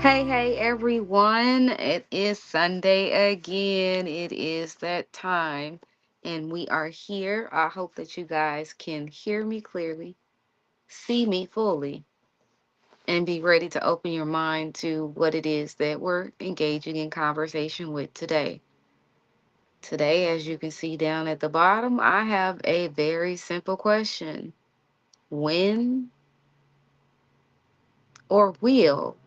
Hey, everyone. It is Sunday again. It is that time, and we are here. I hope that you guys can hear me clearly, see me fully, and be ready to open your mind to what it is that we're engaging in conversation with today. Today, as you can see down at the bottom, I have a very simple question. When or will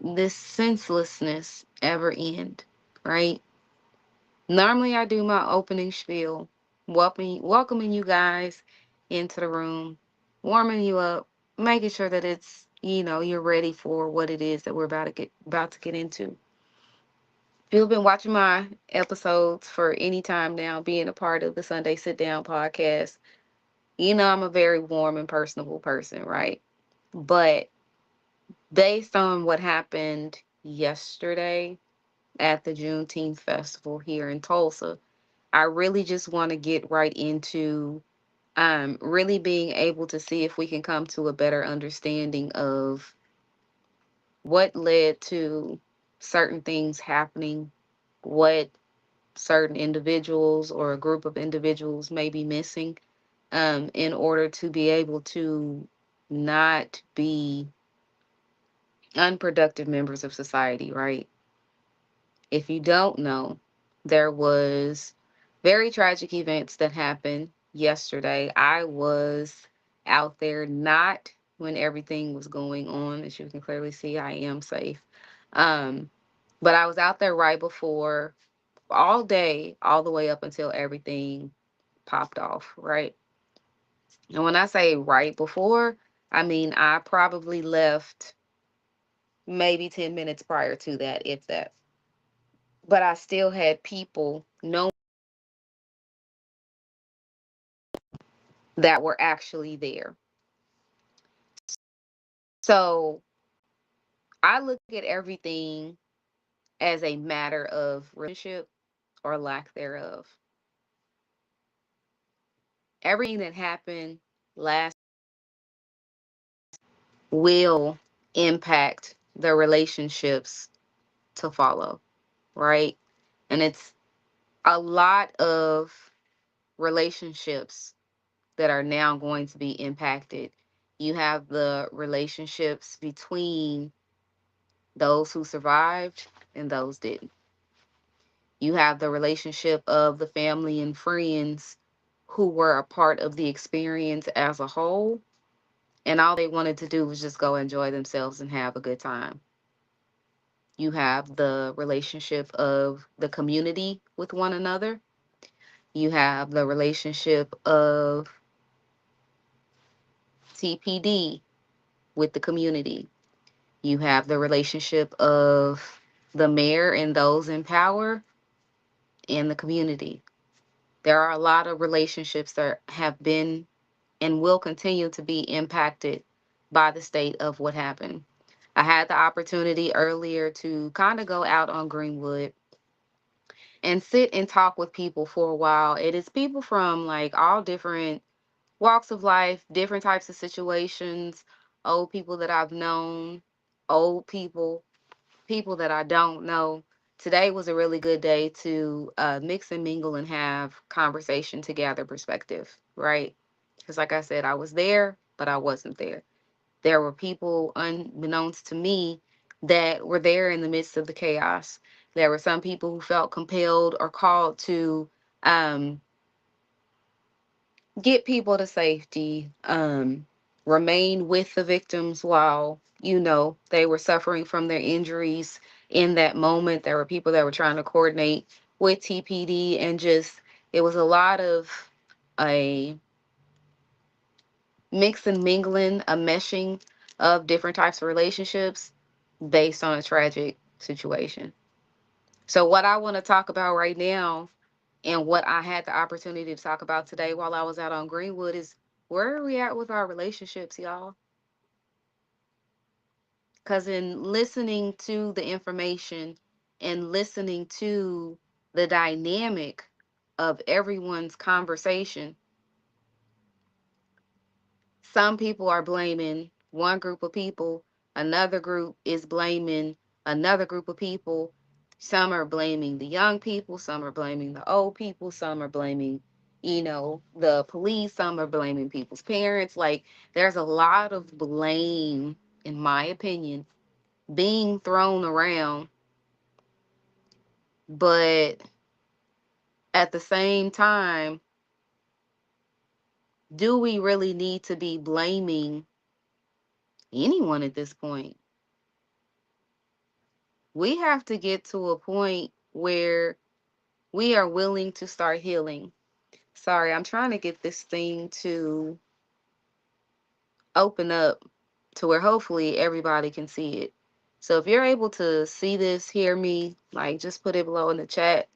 this senselessness ever end? Right? Normally, I do my opening spiel, welcoming you guys into the room, warming you up, making sure that you're ready for what it is that we're about to get into. If you've been watching my episodes for any time now, being a part of the Sunday Sit Down podcast, you know I'm a very warm and personable person, right? But based on what happened yesterday at the Juneteenth festival here in Tulsa, I really just want to get right into really being able to see if we can come to a better understanding of what led to certain things happening, what certain individuals or a group of individuals may be missing, in order to be able to not be unproductive members of society, right? If you don't know, there was very tragic events that happened yesterday. I was out there not when everything was going on. As you can clearly see, I am safe. Um, but I was out there right before, all day, all the way up until everything popped off, right? And when I say right before, I mean I probably left maybe 10 minutes prior to that, if that. But I still had people know that were actually there. So I look at everything as a matter of relationship or lack thereof. Everything that happened last will impact the relationships to follow, right? And it's a lot of relationships that are now going to be impacted. You have the relationships between those who survived and those didn't. You have the relationship of the family and friends who were a part of the experience as a whole, and all they wanted to do was just go enjoy themselves and have a good time. You have the relationship of the community with one another. You have the relationship of TPD with the community. You have the relationship of the mayor and those in power and the community. There are a lot of relationships that have been and will continue to be impacted by the state of what happened. I had the opportunity earlier to kind of go out on Greenwood and sit and talk with people for a while. It is people from like all different walks of life, different types of situations, old people that I've known, old people, people that I don't know. Today was a really good day to mix and mingle and have conversation to gather perspective, right? Because, like I said, I was there, but I wasn't there. There were people unbeknownst to me that were there in the midst of the chaos. There were some people who felt compelled or called to um, get people to safety, remain with the victims while, they were suffering from their injuries in that moment. There were people that were trying to coordinate with TPD, and just, it was a lot of a mix and mingling, a meshing of different types of relationships based on a tragic situation. So, what I want to talk about right now, and what I had the opportunity to talk about today while I was out on Greenwood, is where are we at with our relationships, y'all? Because in listening to the information and listening to the dynamic of everyone's conversation, some people are blaming one group of people Another group is blaming another group of people. Some are blaming the young people, some are blaming the old people, some are blaming, the police, some are blaming people's parents. Like, there's a lot of blame, in my opinion, being thrown around. But at the same time, do we really need to be blaming anyone at this point? We have to get to a point where we are willing to start healing. Sorry, I'm trying to get this thing to open up to where hopefully everybody can see it. So if you're able to see this, hear me, like, just put it below in the chat,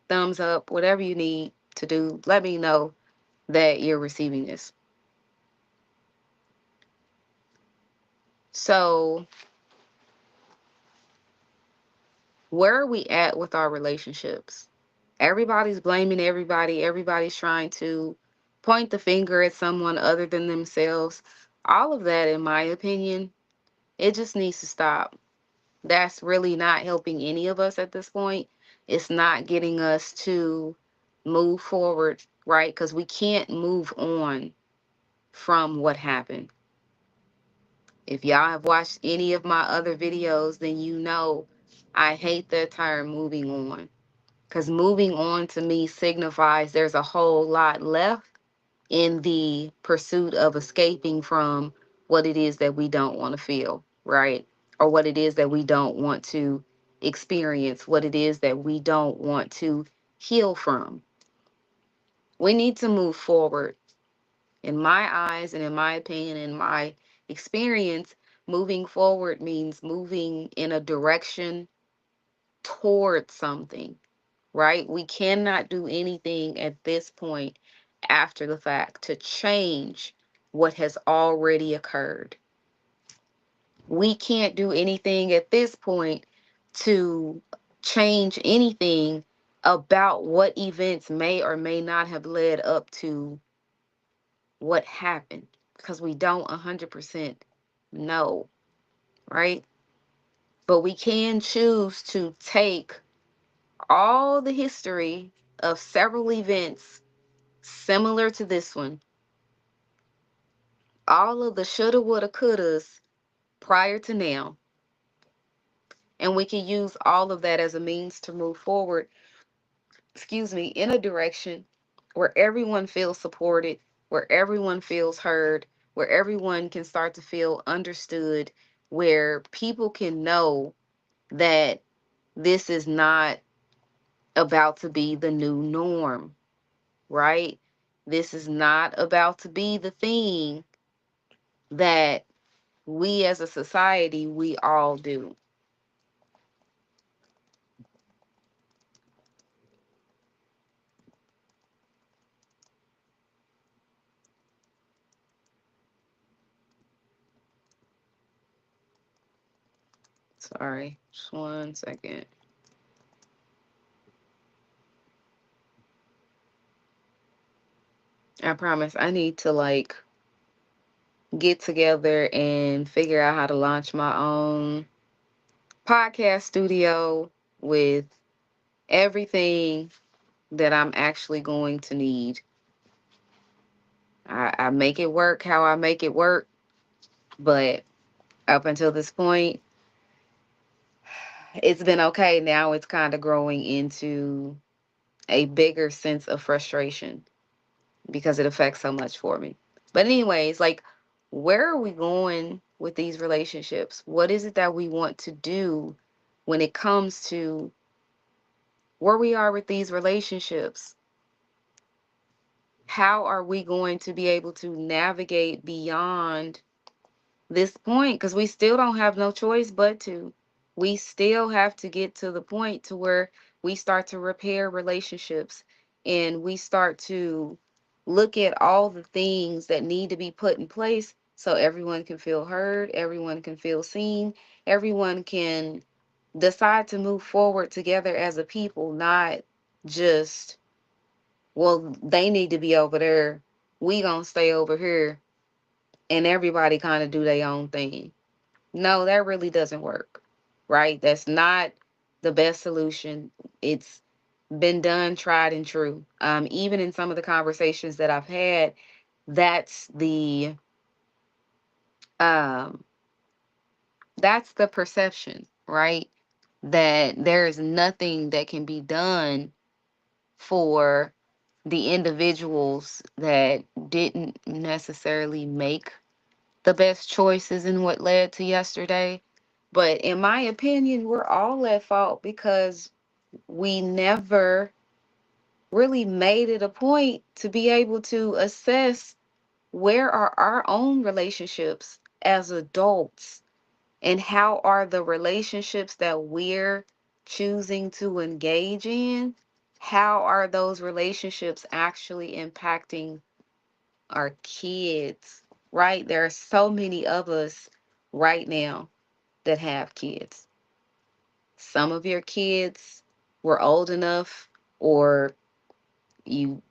thumbs up, whatever you need to do. Let me know that you're receiving this. So where are we at with our relationships? Everybody's blaming everybody. Everybody's trying to point the finger at someone other than themselves. All of that, in my opinion, it just needs to stop. That's really not helping any of us at this point. It's not getting us to move forward, right? Because we can't move on from what happened. If y'all have watched any of my other videos, then you know I hate the term moving on. Because moving on to me signifies there's a whole lot left in the pursuit of escaping from what it is that we don't want to feel, right? Or what it is that we don't want to experience, what it is that we don't want to heal from. We need to move forward. In my eyes and in my opinion, in my experience, moving forward means moving in a direction towards something, right? We cannot do anything at this point after the fact to change what has already occurred. We can't do anything at this point to change anything about what events may or may not have led up to what happened, because we don't 100% know, right? But we can choose to take all the history of several events similar to this one, all of the shoulda, woulda, couldas prior to now, and we can use all of that as a means to move forward, in a direction where everyone feels supported, where everyone feels heard, where everyone can start to feel understood, where people can know that this is not about to be the new norm, right? This is not about to be the thing that we as a society, we all do. Sorry, just 1 second. I promise I need to like get together and figure out how to launch my own podcast studio with everything that I'm actually going to need. I make it work how I make it work, but up until this point, it's been okay. Now it's kind of growing into a bigger sense of frustration because it affects so much for me. But anyways, like, where are we going with these relationships? What is it that we want to do when it comes to where we are with these relationships? How are we going to be able to navigate beyond this point? Because we still don't have no choice but to. We still have to get to the point to where we start to repair relationships, and we start to look at all the things that need to be put in place so everyone can feel heard, everyone can feel seen, everyone can decide to move forward together as a people, not just, well, they need to be over there, we gonna stay over here, and everybody kind of do their own thing. No, that really doesn't work, right? That's not the best solution. It's been done, tried and true. Even in some of the conversations that I've had, that's um, that's the perception, right? That there is nothing that can be done for the individuals that didn't necessarily make the best choices in what led to yesterday. But in my opinion, we're all at fault because we never really made it a point to be able to assess where are our own relationships as adults and how are the relationships that we're choosing to engage in, how are those relationships actually impacting our kids, right? There are so many of us right now that have kids. Some of your kids were old enough, or you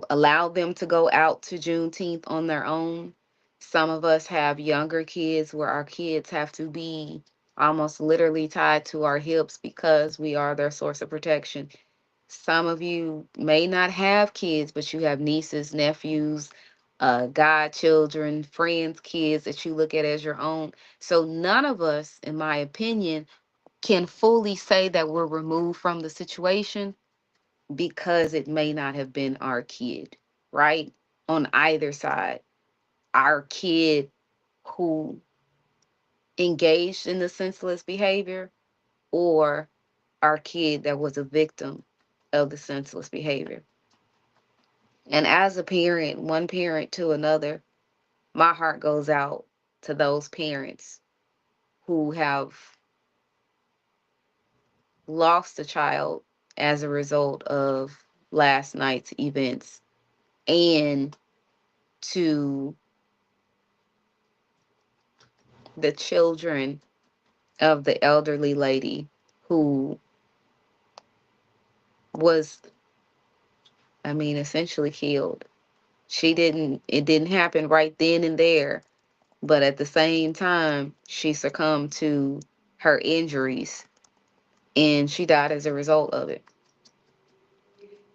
allowed them to go out to Juneteenth on their own. Some of us have younger kids where our kids have to be almost literally tied to our hips because we are their source of protection. Some of you may not have kids, but you have nieces, nephews, godchildren, friends, kids that you look at as your own. So none of us, in my opinion, can fully say that we're removed from the situation because it may not have been our kid, right? On either side, our kid who engaged in the senseless behavior, or our kid that was a victim of the senseless behavior. And as a parent, one parent to another, my heart goes out to those parents who have lost a child as a result of last night's events, and to the children of the elderly lady who was, I mean, essentially killed. It didn't happen right then and there, but at the same time, she succumbed to her injuries and she died as a result of it.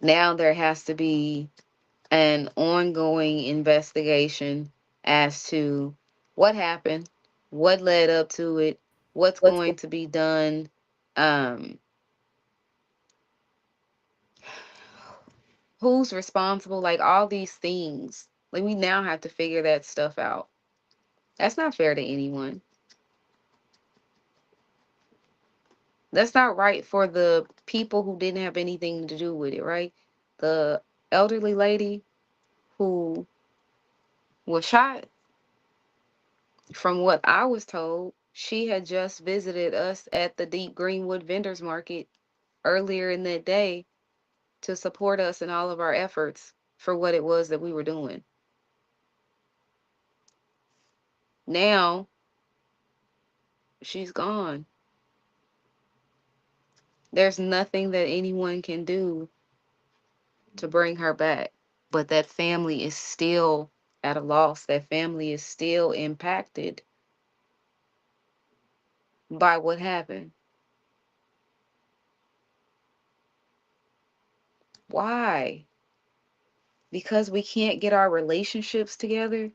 Now there has to be an ongoing investigation as to what happened, what led up to it, what's going to be done, um, who's responsible, like all these things. Like we now have to figure that stuff out. That's not fair to anyone. That's not right for the people who didn't have anything to do with it, right? The elderly lady who was shot, from what I was told, she had just visited us at the Deep Greenwood Vendors Market earlier in that day to support us in all of our efforts for what it was that we were doing. Now she's gone. There's nothing that anyone can do to bring her back. But that family is still at a loss. That family is still impacted by what happened. Why? Because we can't get our relationships together.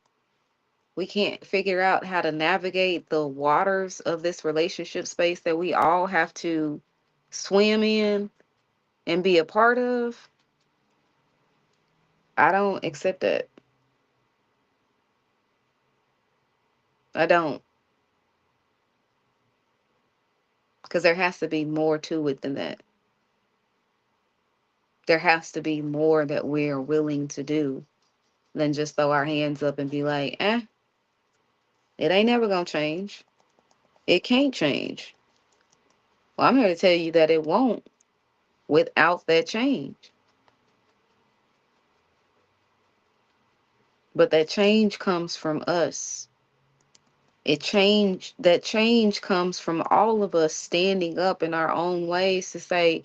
We can't figure out how to navigate the waters of this relationship space that we all have to swim in and be a part of. I don't accept that. I don't. Because there has to be more to it than that. There has to be more that we're willing to do than just throw our hands up and be like, it ain't never gonna change. It can't change. Well, I'm here to tell you that it won't without that change. But that change comes from us. That change comes from all of us standing up in our own ways to say,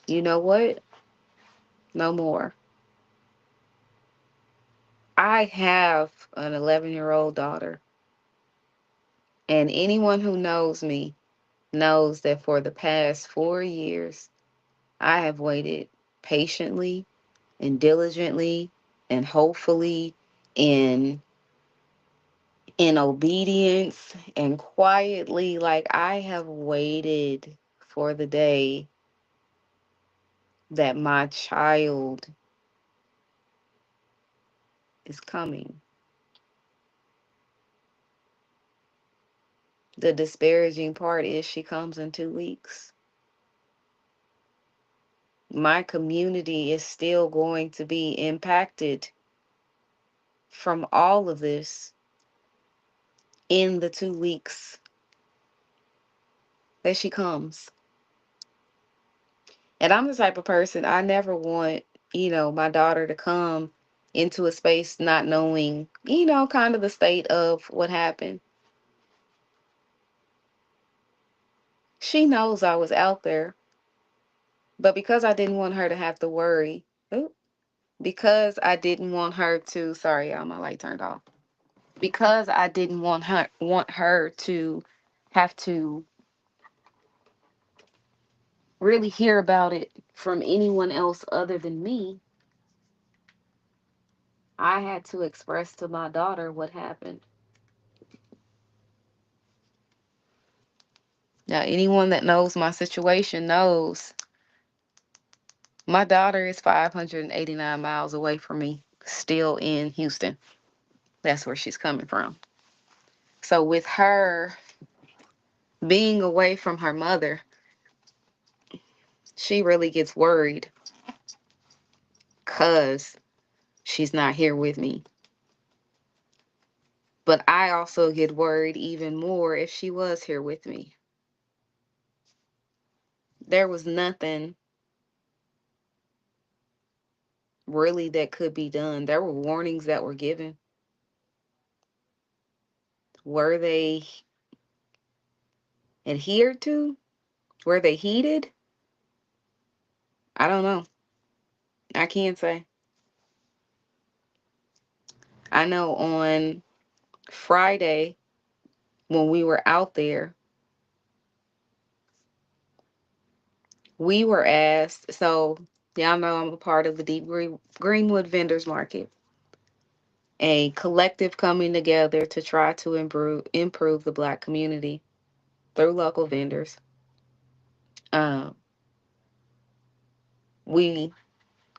you know what? No more. I have an 11-year-old daughter. And anyone who knows me knows that for the past 4 years, I have waited patiently and diligently and hopefully in in obedience and quietly, like I have waited for the day that my child is coming. The disparaging part is she comes in 2 weeks. My community is still going to be impacted from all of this in the 2 weeks that she comes. And I'm the type of person, I never want, my daughter to come into a space not knowing, kind of the state of what happened. She knows I was out there, but because I didn't want her to have to worry, because I didn't want her to, sorry, y'all, my light turned off. Because I didn't want her to have to really hear about it from anyone else other than me, I had to express to my daughter what happened. Now, anyone that knows my situation knows my daughter is 589 miles away from me, still in Houston. That's where she's coming from. So, with her being away from her mother, she really gets worried because she's not here with me. But I also get worried even more if she was here with me. There was nothing really that could be done. There were warnings that were given. Were they adhered to? Were they heeded? I don't know. I can't say. I know on Friday when we were out there, we were asked, so y'all know I'm a part of the Greenwood Vendors Market, a collective coming together to try to improve the Black community through local vendors. Um, we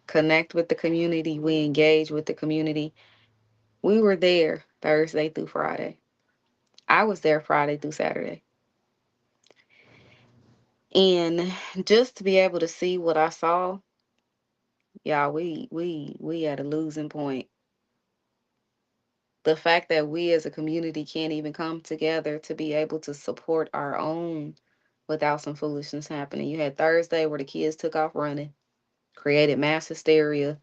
connect with the community, we engage with the community. We were there Thursday through Friday. I was there Friday through Saturday. And just to be able to see what I saw, y'all, we at a losing point. The fact that we as a community can't even come together to be able to support our own without some foolishness happening. You had Thursday where the kids took off running, created mass hysteria,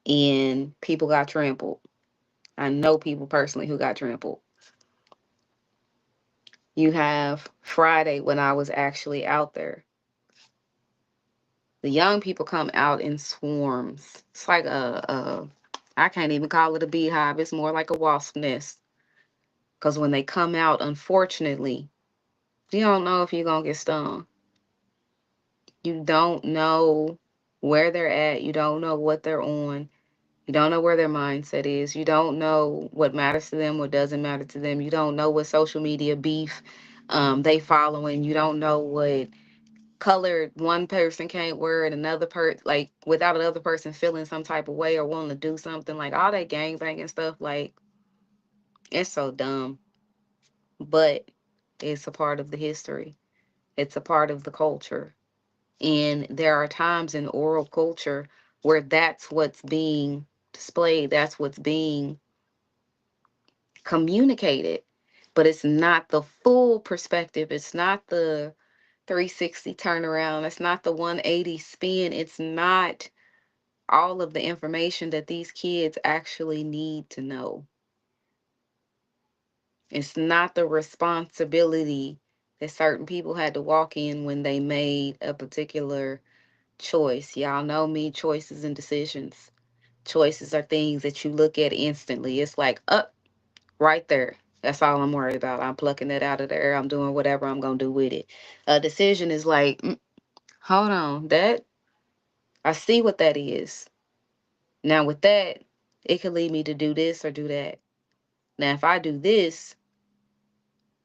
and people got trampled. I know people personally who got trampled. You have Friday when I was actually out there. The young people come out in swarms. It's like I can't even call it a beehive. It's more like a wasp nest. Because when they come out, unfortunately, you don't know if you're going to get stung. You don't know where they're at. You don't know what they're on. You don't know where their mindset is. You don't know what matters to them, what doesn't matter to them. You don't know what social media beef they following. You don't know what color one person can't wear and another person, like, without another person feeling some type of way or wanting to do something. Like, all that gangbanging stuff, like, it's so dumb. But it's a part of the history. It's a part of the culture. And there are times in oral culture where that's what's being displayed, that's what's being communicated. But it's not the full perspective. It's not the 360 turnaround. It's not the 180 spin. It's not all of the information that these kids actually need to know. It's not the responsibility that certain people had to walk in when they made a particular choice. Y'all know me, choices and decisions. Choices are things that you look at instantly. It's like, up, right there. That's all I'm worried about. I'm plucking it out of the air. I'm doing whatever I'm going to do with it. A decision is like, hold on, that, I see what that is. Now, with that, it could lead me to do this or do that. Now, if I do this,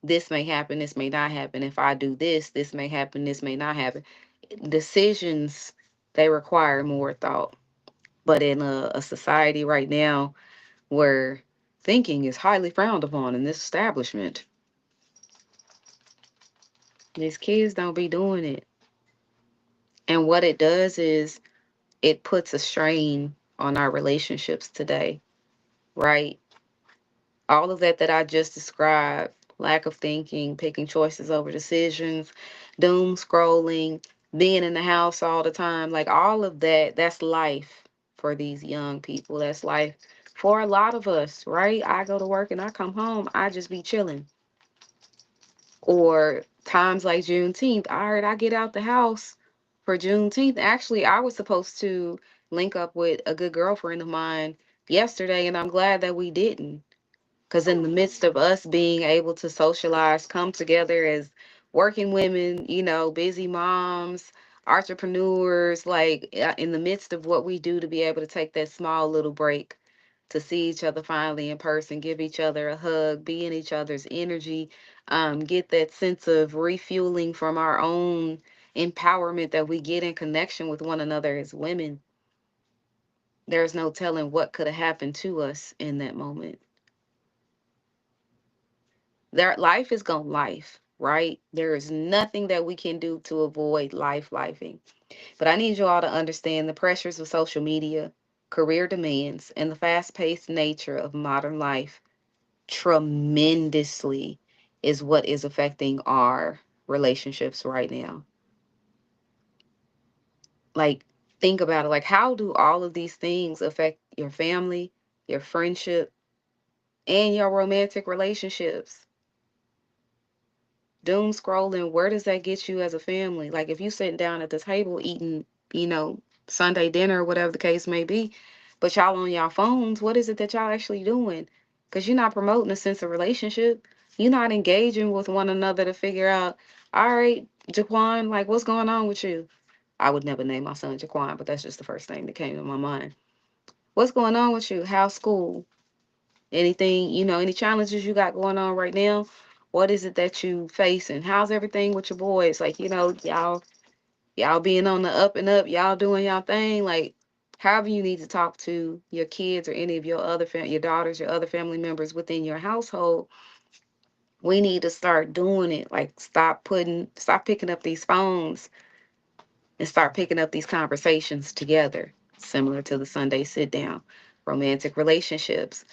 this may happen, this may not happen. If I do this, this may happen, this may not happen. Decisions, they require more thought. But in a society right now where thinking is highly frowned upon in this establishment, these kids don't be doing it. And what it does is it puts a strain on our relationships today, right? All of that I just described, lack of thinking, picking choices over decisions, doom scrolling, being in the house all the time, like all of that, that's life for these young people. That's life for a lot of us, right? I go to work and I come home, I just be chilling. Or times like Juneteenth, all right, I get out the house for Juneteenth. Actually, I was supposed to link up with a good girlfriend of mine yesterday, and I'm glad that we didn't. Because in the midst of us being able to socialize, come together as working women, busy moms, entrepreneurs, like in the midst of what we do, to be able to take that small little break to see each other finally in person, give each other a hug, be in each other's energy, get that sense of refueling from our own empowerment that we get in connection with one another as women. There's no telling what could have happened to us in that moment. Their life is gonna life, right? There is nothing that we can do to avoid lifing. But I need you all to understand the pressures of social media, career demands, and the fast-paced nature of modern life tremendously is what is affecting our relationships right now. Like, think about it. Like, how do all of these things affect your family, your friendship, and your romantic relationships? Doom scrolling, where does that get you as a family? Like, if you sitting down at the table eating, you know, Sunday dinner or whatever the case may be, but y'all on y'all phones, what is it that y'all actually doing? Because you're not promoting a sense of relationship. You're not engaging with one another to figure out, all right, Jaquan, like, what's going on with you? I would never name my son Jaquan, but that's just the first thing that came to my mind. What's going on with you? How's school? Anything, any challenges you got going on right now? What is it that you facing? How's everything with your boys? Like, y'all being on the up and up, y'all doing y'all thing. Like, however you need to talk to your kids or any of your other your daughters, your other family members within your household, we need to start doing it. Like, stop picking up these phones and start picking up these conversations together, similar to the Sunday sit down. Romantic relationships,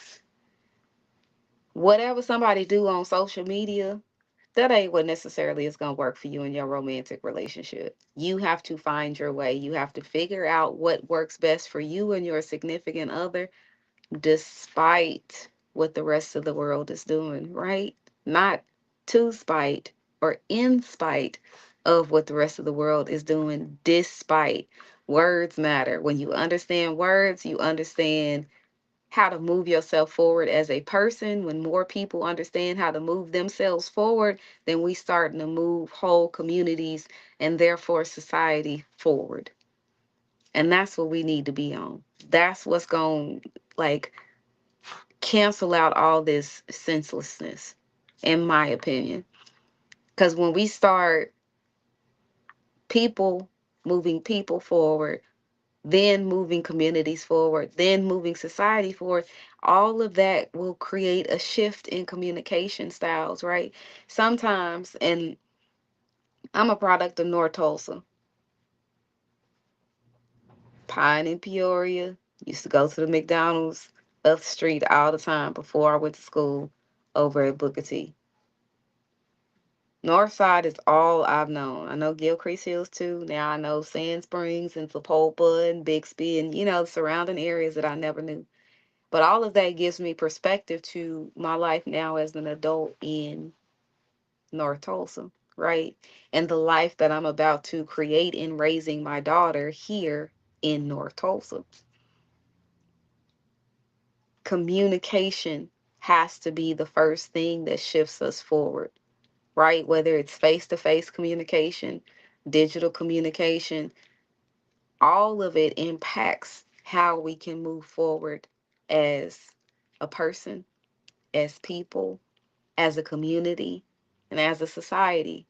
whatever somebody do on social media, that ain't what necessarily is going to work for you in your romantic relationship. You have to find your way. You have to figure out what works best for you and your significant other, despite what the rest of the world is doing, right? Not to spite or in spite of what the rest of the world is doing, despite. Words matter. When you understand words, you understand how to move yourself forward as a person. When more people understand how to move themselves forward, then we starting to move whole communities and therefore society forward. And that's what we need to be on. That's what's going to like cancel out all this senselessness, in my opinion. Because when we start people moving people forward, then moving communities forward, then moving society forward, all of that will create a shift in communication styles, right? Sometimes, and I'm a product of North Tulsa, Pine in Peoria, used to go to the McDonald's up the street all the time before I went to school over at Booker T. North Side is all I've known. I know Gilcrease Hills too. Now I know Sand Springs and Sapulpa and Bixby and, the surrounding areas that I never knew. But all of that gives me perspective to my life now as an adult in North Tulsa, right? And the life that I'm about to create in raising my daughter here in North Tulsa. Communication has to be the first thing that shifts us forward, right? Whether it's face to face communication, digital communication, all of it impacts how we can move forward as a person, as people, as a community, and as a society,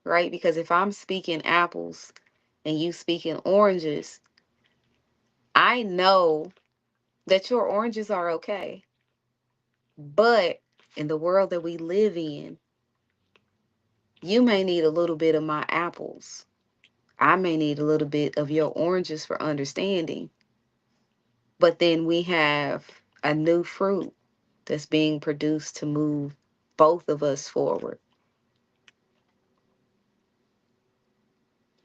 right? Because if I'm speaking apples and you speaking oranges, I know that your oranges are okay. But in the world that we live in, you may need a little bit of my apples. I may need a little bit of your oranges for understanding. But then we have a new fruit that's being produced to move both of us forward.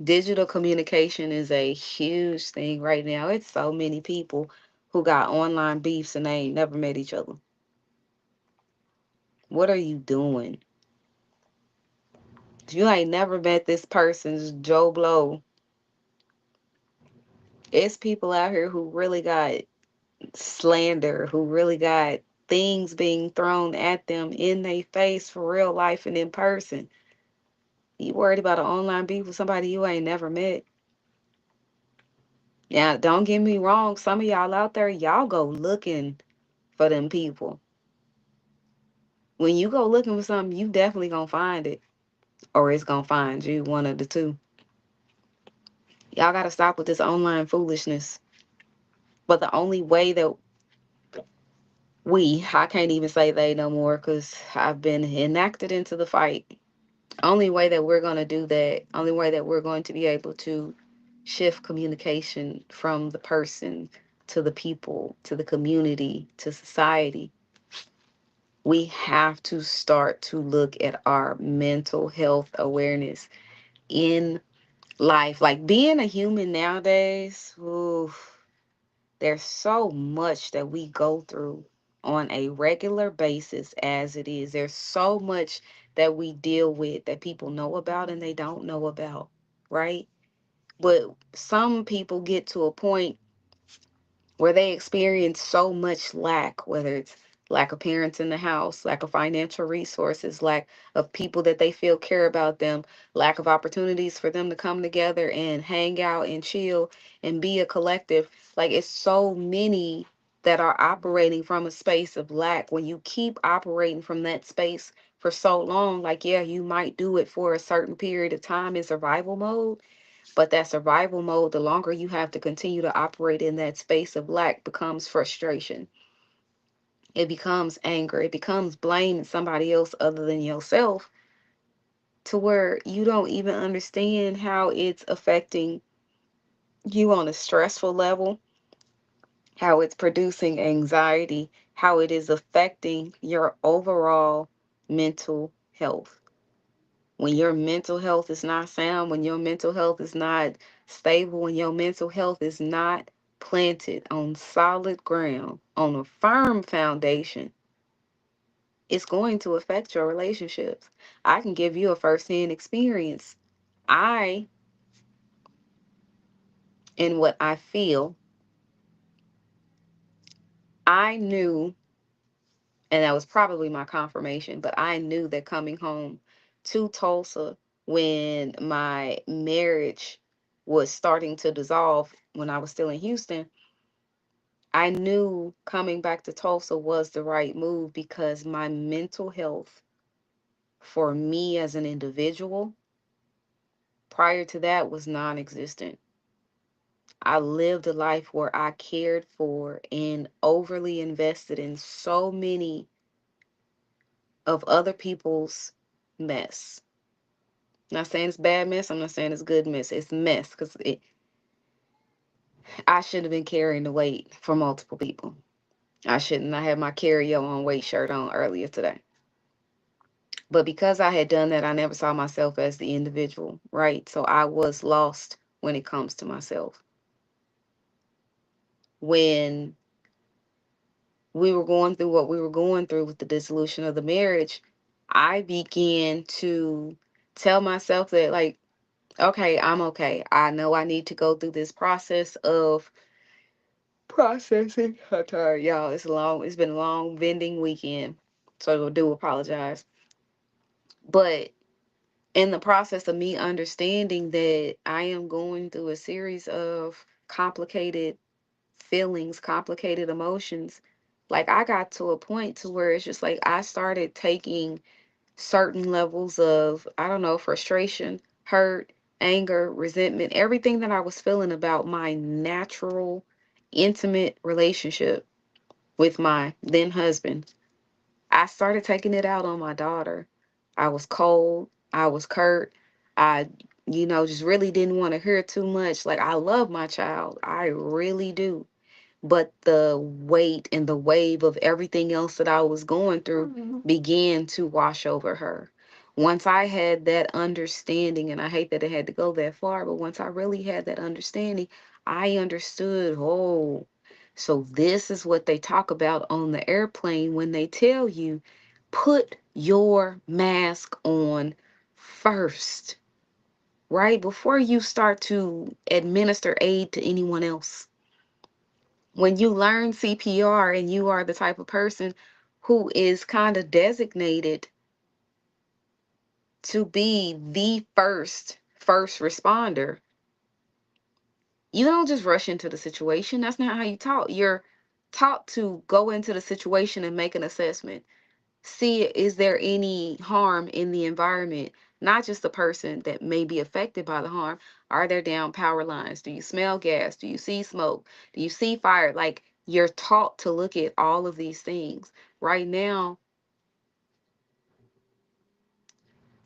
Digital communication is a huge thing right now. It's so many people who got online beefs and they ain't never met each other. What are you doing? If you ain't never met this person's Joe Blow, it's people out here who really got slander, who really got things being thrown at them in their face for real life and in person. You worried about an online beef with somebody you ain't never met? Yeah, don't get me wrong. Some of y'all out there, y'all go looking for them people. When you go looking for something, you definitely gonna find it, or it's gonna find you, one of the two. Y'all gotta stop with this online foolishness. But the only way that I can't even say they no more because I've been enacted into the fight. Only way that we're gonna do that, only way that we're going to be able to shift communication from the person to the people, to the community, to society, we have to start to look at our mental health awareness in life. Like being a human nowadays, ooh, there's so much that we go through on a regular basis as it is. There's so much that we deal with that people know about and they don't know about, right? But some people get to a point where they experience so much lack, whether it's lack of parents in the house, lack of financial resources, lack of people that they feel care about them, lack of opportunities for them to come together and hang out and chill and be a collective. Like it's so many that are operating from a space of lack. When you keep operating from that space for so long, like, yeah, you might do it for a certain period of time in survival mode, but that survival mode, the longer you have to continue to operate in that space of lack, becomes frustration. It becomes anger. It becomes blaming somebody else other than yourself, to where you don't even understand how it's affecting you on a stressful level, how it's producing anxiety, how it is affecting your overall mental health. When your mental health is not sound, when your mental health is not stable, when your mental health is not planted on solid ground, on a firm foundation, it's going to affect your relationships. I can give you a firsthand experience. I, in what I feel, I knew, and that was probably my confirmation, but I knew that coming home to Tulsa when my marriage was starting to dissolve when I was still in Houston, I knew coming back to Tulsa was the right move because my mental health for me as an individual prior to that was non existent. I lived a life where I cared for and overly invested in so many of other people's mess. Not saying it's bad mess. I'm not saying it's good mess. It's mess because I should have been carrying the weight for multiple people. I shouldn't. I had my carry on weight shirt on earlier today. But because I had done that, I never saw myself as the individual, right? So I was lost when it comes to myself. When we were going through what we were going through with the dissolution of the marriage, I began to tell myself that, like, okay, I'm okay. I know I need to go through this process of processing. I'm tired, y'all. It's been a long vending weekend. So I do apologize. But in the process of me understanding that I am going through a series of complicated feelings, complicated emotions, like I got to a point to where it's just like I started taking certain levels of, I don't know, frustration, hurt, anger, resentment, everything that I was feeling about my natural, intimate relationship with my then husband. I started taking it out on my daughter. I was cold. I was curt. I, just really didn't want to hear too much. Like, I love my child. I really do, but the weight and the wave of everything else that I was going through began to wash over her. Once I had that understanding, and I hate that it had to go that far, but once I really had that understanding, I understood, oh, so this is what they talk about on the airplane when they tell you, put your mask on first, right? Before you start to administer aid to anyone else. When you learn CPR and you are the type of person who is kind of designated to be the first responder, you don't just rush into the situation. That's not how you taught. You're taught to go into the situation and make an assessment. See, is there any harm in the environment? Not just the person that may be affected by the harm. Are there down power lines? Do you smell gas? Do you see smoke? Do you see fire? Like, you're taught to look at all of these things. Right now,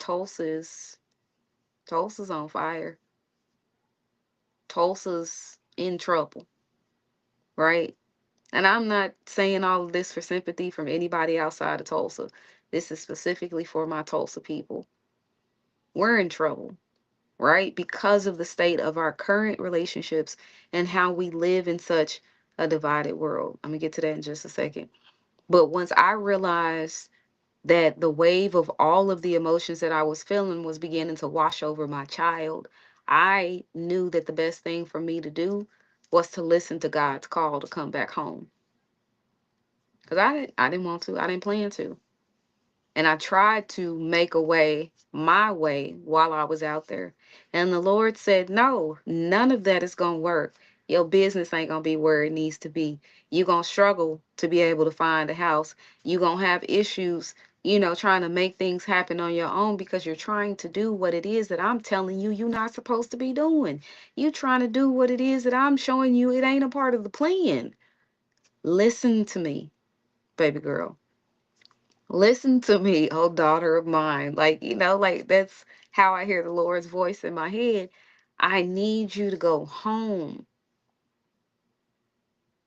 Tulsa's Tulsa's on fire. Tulsa's in trouble, right? And I'm not saying all of this for sympathy from anybody outside of Tulsa. This is specifically for my Tulsa people. We're in trouble, right? Because of the state of our current relationships and how we live in such a divided world. I'm going to get to that in just a second. But once I realized that the wave of all of the emotions that I was feeling was beginning to wash over my child, I knew that the best thing for me to do was to listen to God's call to come back home. Because I didn't want to. I didn't plan to. And I tried to make a way, my way, while I was out there. And the Lord said, no, none of that is going to work. Your business ain't going to be where it needs to be. You're going to struggle to be able to find a house. You're going to have issues, trying to make things happen on your own because you're trying to do what it is that I'm telling you you're not supposed to be doing. You're trying to do what it is that I'm showing you it ain't a part of the plan. Listen to me, baby girl. Listen to me, oh daughter of mine. Like, like that's how I hear the Lord's voice in my head. I need you to go home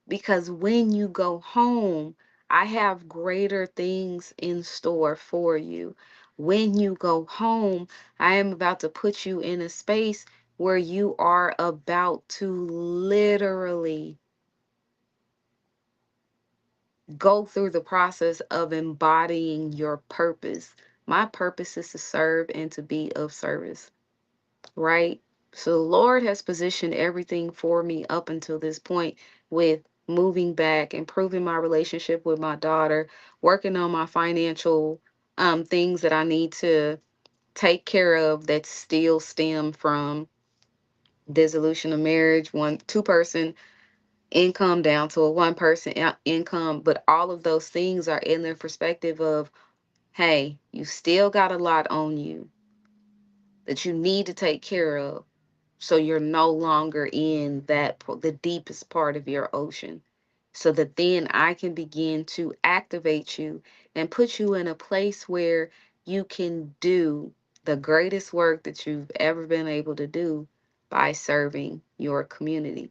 because when you go home, I have greater things in store for you. When you go home, I am about to put you in a space where you are about to literally go through the process of embodying your purpose. My purpose is to serve and to be of service, right? So the Lord has positioned everything for me up until this point with moving back, improving my relationship with my daughter, working on my financial things that I need to take care of that still stem from dissolution of marriage, one two person income down to a one person income, but all of those things are in the perspective of, hey, you still got a lot on you that you need to take care of, so you're no longer in the deepest part of your ocean, so that then I can begin to activate you and put you in a place where you can do the greatest work that you've ever been able to do by serving your community.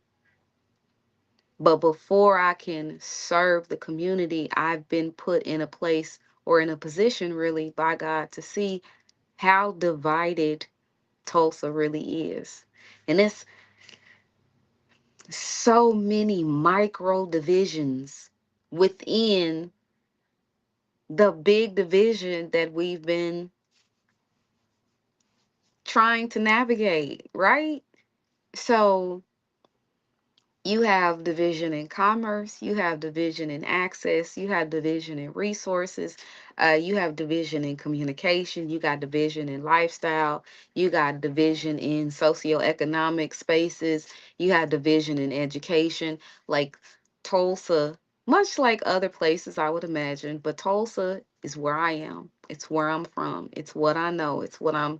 But before I can serve the community, I've been put in a place or in a position, really, by God to see how divided Tulsa really is. And it's so many micro divisions within the big division that we've been trying to navigate, right? So You have division in commerce, you have division in access, you have division in resources, you have division in communication, you got division in lifestyle, you got division in socioeconomic spaces, you have division in education. Like Tulsa, much like other places, I would imagine, but Tulsa is where I am. It's where I'm from. It's what I know. It's what I'm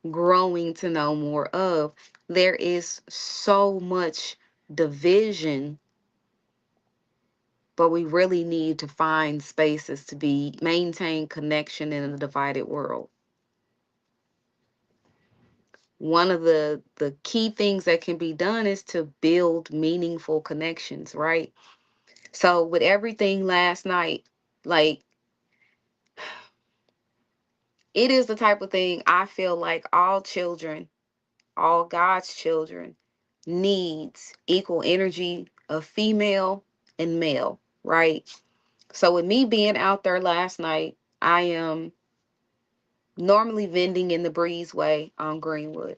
growing to know more of. There is so much division, but we really need to find spaces to be maintain connection in a divided world. One of the key things that can be done is to build meaningful connections, right? So with everything last night, like, it is the type of thing I feel like all children, all God's children, needs equal energy of female and male, right? So with me being out there last night, I am normally vending in the breezeway on Greenwood.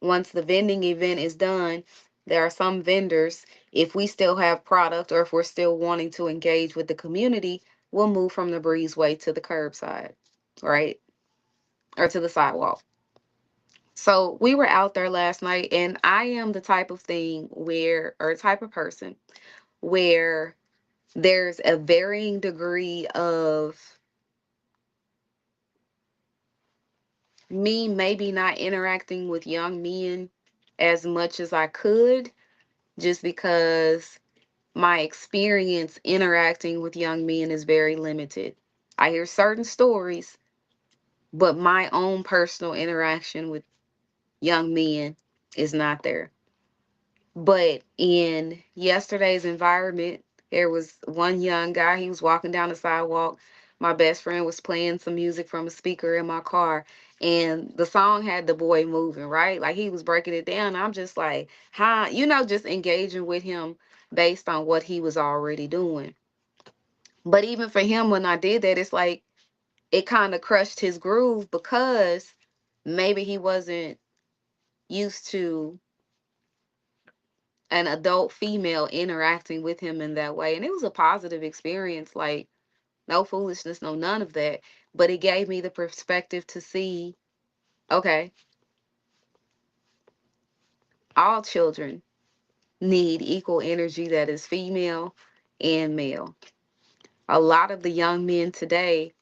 Once the vending event is done, there are some vendors, if we still have product or if we're still wanting to engage with the community, we'll move from the breezeway to the curbside, right? Or to the sidewalk. So we were out there last night, and I am the type of thing where, or type of person where there's a varying degree of me maybe not interacting with young men as much as I could, just because my experience interacting with young men is very limited. I hear certain stories, but my own personal interaction with young men is not there. But in yesterday's environment, there was one young guy, he was walking down the sidewalk. My best friend was playing some music from a speaker in my car, and the song had the boy moving, right? Like he was breaking it down. I'm just like, hi, just engaging with him based on what he was already doing. But even for him, when I did that, it's like it kind of crushed his groove because maybe he wasn't used to an adult female interacting with him in that way. And it was a positive experience, like no foolishness, no none of that. But it gave me the perspective to see, okay, all children need equal energy that is female and male. A lot of the young men today,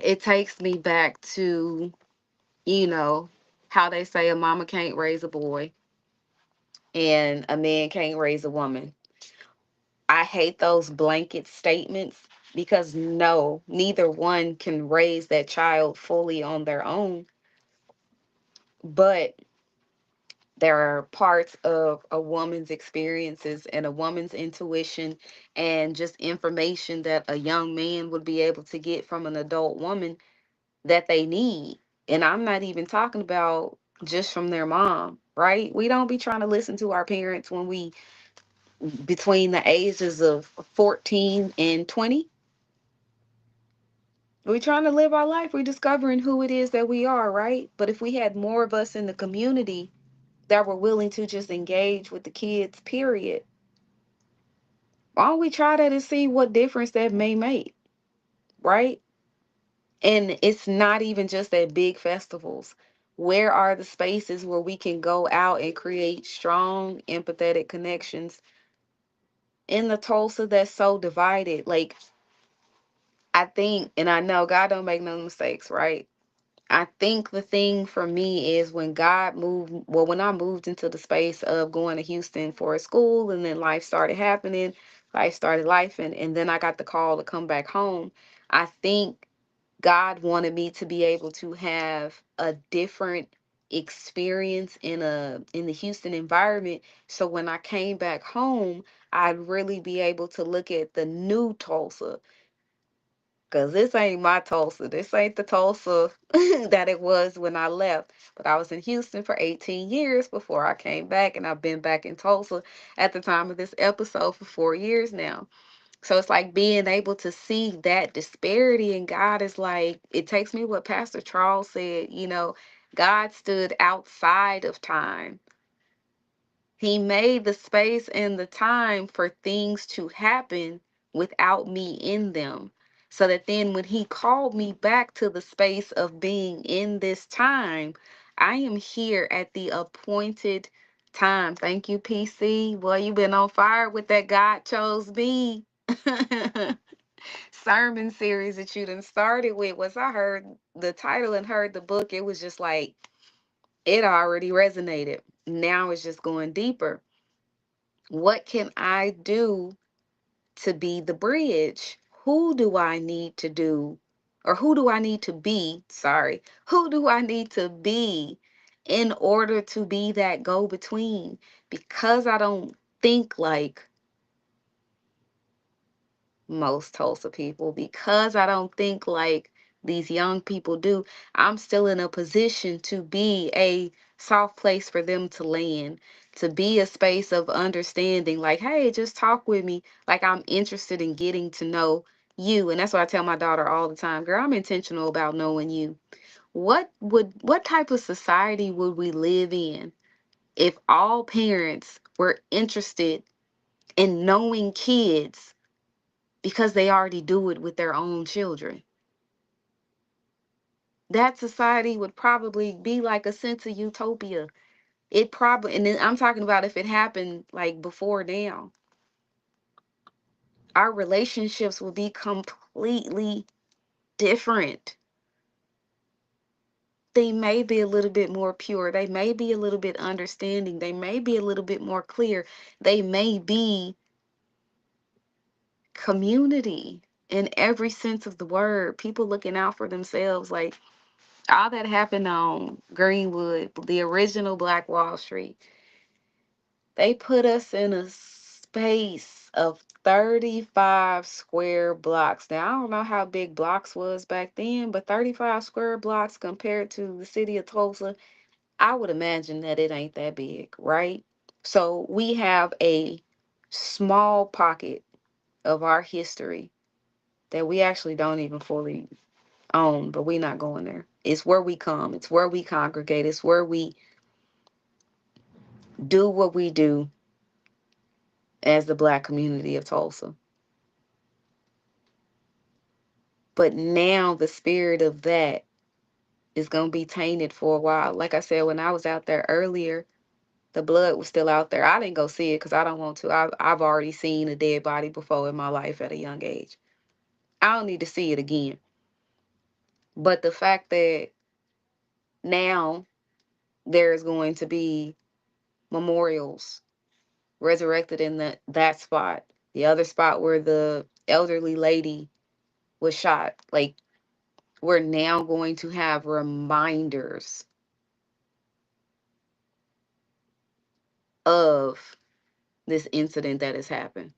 it takes me back to, you know, how they say a mama can't raise a boy and a man can't raise a woman. I hate those blanket statements because no, neither one can raise that child fully on their own. But there are parts of a woman's experiences and a woman's intuition and just information that a young man would be able to get from an adult woman that they need. And I'm not even talking about just from their mom, right? We don't be trying to listen to our parents when we between the ages of 14 and 20. We're trying to live our life. We're discovering who it is that we are, right? But if we had more of us in the community that were willing to just engage with the kids, period, why don't we try that and see what difference that may make, right? And it's not even just at big festivals. Where are the spaces where we can go out and create strong, empathetic connections in the Tulsa that's so divided? Like, I think, and I know God don't make no mistakes, right? I think the thing for me is when God moved, well, when I moved into the space of going to Houston for a school and then life started happening, life started life, and then I got the call to come back home. I think God wanted me to be able to have a different experience in the Houston environment. So when I came back home, I'd really be able to look at the new Tulsa, because this ain't my Tulsa. This ain't the Tulsa that it was when I left. But I was in Houston for 18 years before I came back, and I've been back in Tulsa at the time of this episode for 4 years now. So it's like being able to see that disparity, and God is like, it takes me what Pastor Charles said, God stood outside of time He made the space and the time for things to happen without me in them. So that then when he called me back to the space of being in this time, I am here at the appointed time. Thank you, PC. Boy, you've been on fire with that God chose me sermon series that you done started with. Was I heard the title and heard the book, it was just like it already resonated. Now it's just going deeper. What can I do to be the bridge? Who do I need to do, or who do I need to be? Sorry, who do I need to be in order to be that go between? Because I don't think like most Tulsa people, because I don't think like these young people do, I'm still in a position to be a soft place for them to land, to be a space of understanding. Like, hey, just talk with me. Like, I'm interested in getting to know you. And that's what I tell my daughter all the time. Girl, I'm intentional about knowing you. What type of society would we live in if all parents were interested in knowing kids because they already do it with their own children? That society would probably be like a sense of utopia. It probably, and then I'm talking about if it happened like before now, our relationships would be completely different. They may be a little bit more pure. They may be a little bit understanding. They may be a little bit more clear. They may be community in every sense of the word. People looking out for themselves. Like, all that happened on Greenwood, the original Black Wall Street. They put us in a space of 35 square blocks. Now, I don't know how big blocks was back then, but 35 square blocks compared to the city of Tulsa, I would imagine that it ain't that big, right? So we have a small pocket of our history that we actually don't even fully own, but we're not going there. It's where we come, it's where we congregate, it's where we do what we do as the Black community of Tulsa. But now the spirit of that is going to be tainted for a while. Like I said, when I was out there earlier, the blood was still out there. I didn't go see it because I don't want to. I've already seen a dead body before in my life at a young age. I don't need to see it again. But the fact that now there's going to be memorials resurrected in that spot, the other spot where the elderly lady was shot, like, we're now going to have reminders of this incident that has happened.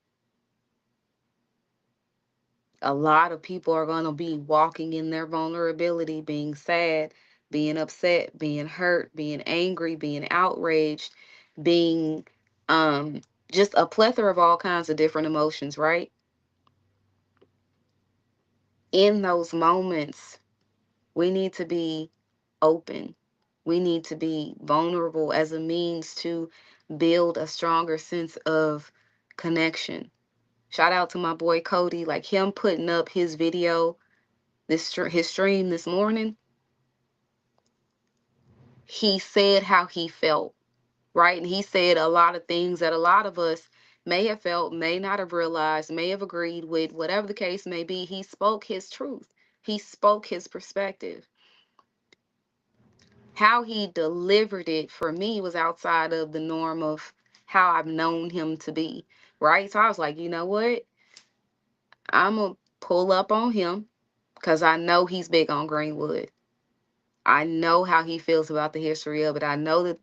A lot of people are going to be walking in their vulnerability, being sad, being upset, being hurt, being angry, being outraged, being just a plethora of all kinds of different emotions, right? In those moments, we need to be open. We need to be vulnerable as a means to build a stronger sense of connection. Shout out to my boy Cody, like him putting up his video, his stream this morning. He said how he felt, right? And he said a lot of things that a lot of us may have felt, may not have realized, may have agreed with, whatever the case may be. He spoke his truth. He spoke his perspective. How he delivered it for me was outside of the norm of how I've known him to be, right? So I was like, you know what? I'm going to pull up on him because I know he's big on Greenwood. I know how he feels about the history of it. I know that,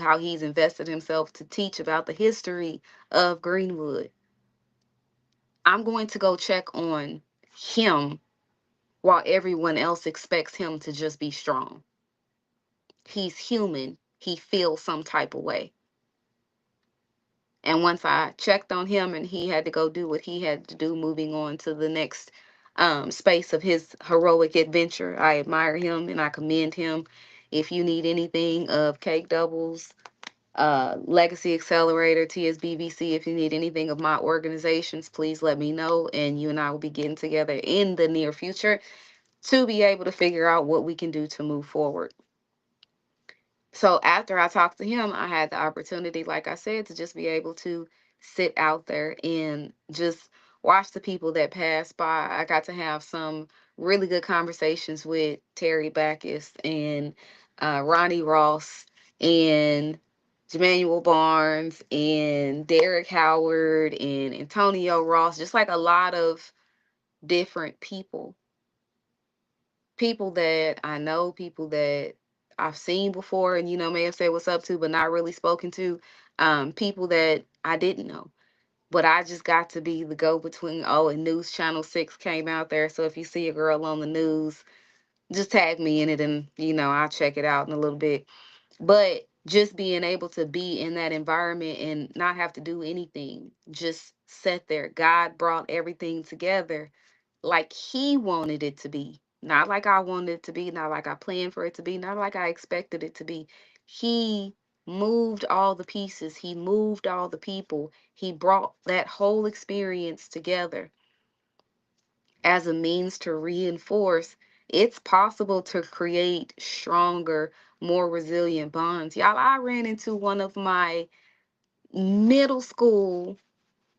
how he's invested himself to teach about the history of Greenwood. I'm going to go check on him while everyone else expects him to just be strong. He's human. He feels some type of way. And once I checked on him and he had to go do what he had to do, moving on to the next space of his heroic adventure, I admire him and I commend him. If you need anything of cake doubles, Legacy Accelerator, TSBBC. If you need anything of my organizations, please let me know. And you and I will be getting together in the near future to be able to figure out what we can do to move forward. So after I talked to him, I had the opportunity, like I said, to just be able to sit out there and just watch the people that pass by. I got to have some really good conversations with Terry Backus and Ronnie Ross and Jemanuel Barnes and Derek Howard and Antonio Ross, just like a lot of different people that I know, people that I've seen before and, may have said what's up to, but not really spoken to, people that I didn't know. But I just got to be the go-between. Oh, and News Channel 6 came out there. So if you see a girl on the news, just tag me in it and, I'll check it out in a little bit. But just being able to be in that environment and not have to do anything, just sit there. God brought everything together like he wanted it to be. Not like I wanted it to be, not like I planned for it to be, not like I expected it to be. He moved all the pieces, he moved all the people, he brought that whole experience together as a means to reinforce it's possible to create stronger, more resilient bonds. Y'all, I ran into one of my middle school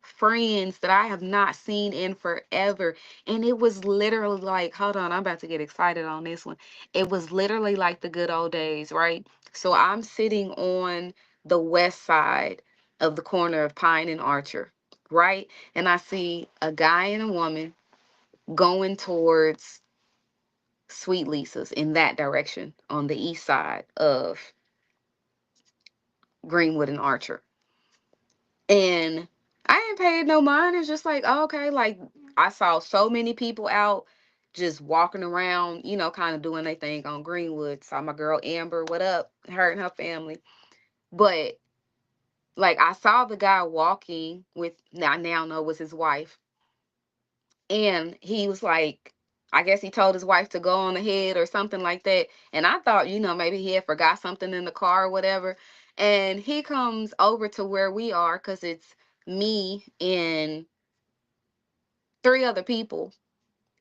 friends that I have not seen in forever. And it was literally like, hold on, I'm about to get excited on this one. It was literally like the good old days, right? So I'm sitting on the west side of the corner of Pine and Archer, right? And I see a guy and a woman going towards Sweet Lisa's in that direction on the east side of Greenwood and Archer. And I ain't paid no mind. It's just like, oh, okay, like I saw so many people out just walking around, kind of doing their thing on Greenwood. Saw my girl Amber, what up? Her and her family. But like I saw the guy walking with, I now know was his wife. And he was like, I guess he told his wife to go on ahead or something like that. And I thought, maybe he had forgot something in the car or whatever. And he comes over to where we are because it's me and three other people.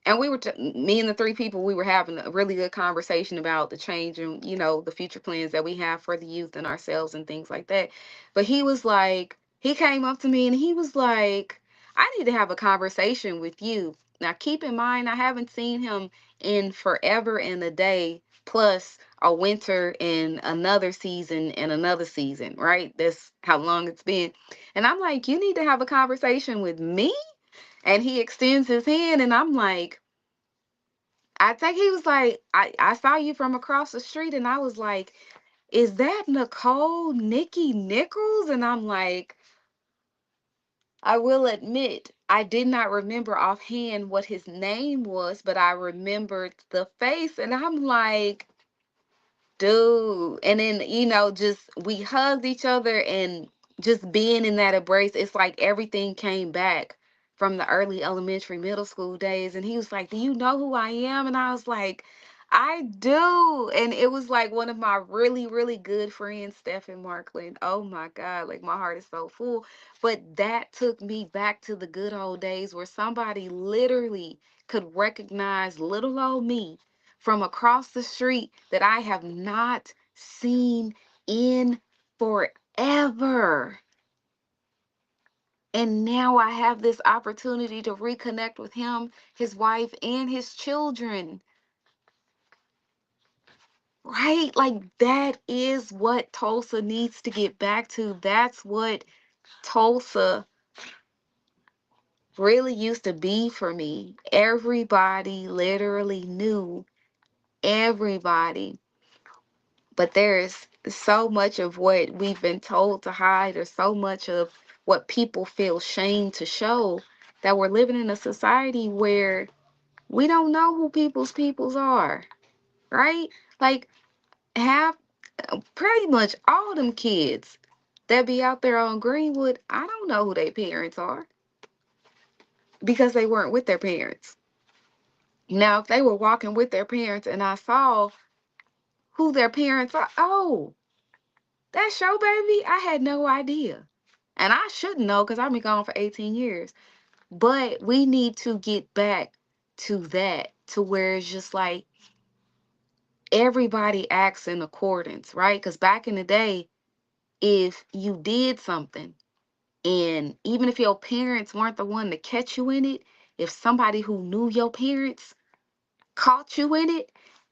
And me and the three people, we were having a really good conversation about the change and, the future plans that we have for the youth and ourselves and things like that. But he was like, he came up to me and he was like, I need to have a conversation with you. Now, keep in mind, I haven't seen him in forever and a day, plus a winter and another season, right? That's how long it's been. And I'm like, you need to have a conversation with me? And he extends his hand and I'm like, I think he was like, I saw you from across the street and I was like, is that Nikki Nichols? And I'm like, I will admit, I did not remember offhand what his name was, but I remembered the face. And I'm like, dude. And then, just we hugged each other and just being in that embrace, it's like everything came back from the early elementary, middle school days. And he was like, do you know who I am? And I was like, I do. And it was like one of my really, really good friends, Stephen Markland. Oh my God, like my heart is so full. But that took me back to the good old days where somebody literally could recognize little old me from across the street that I have not seen in forever. And now I have this opportunity to reconnect with him, his wife, and his children. Right? Like, that is what Tulsa needs to get back to. That's what Tulsa really used to be for me. Everybody literally knew everybody. But there's so much of what we've been told to hide, or so much of what people feel shame to show, that we're living in a society where we don't know who peoples are, right? Like, half, pretty much all them kids that be out there on Greenwood, I don't know who their parents are because they weren't with their parents. Now, if they were walking with their parents and I saw who their parents are, oh, That's your baby? I had no idea. And I shouldn't know because I've been gone for 18 years. But we need to get back to that, to where it's just like everybody acts in accordance, right? Because back in the day, if you did something, and even if your parents weren't the one to catch you in it, if somebody who knew your parents caught you in it,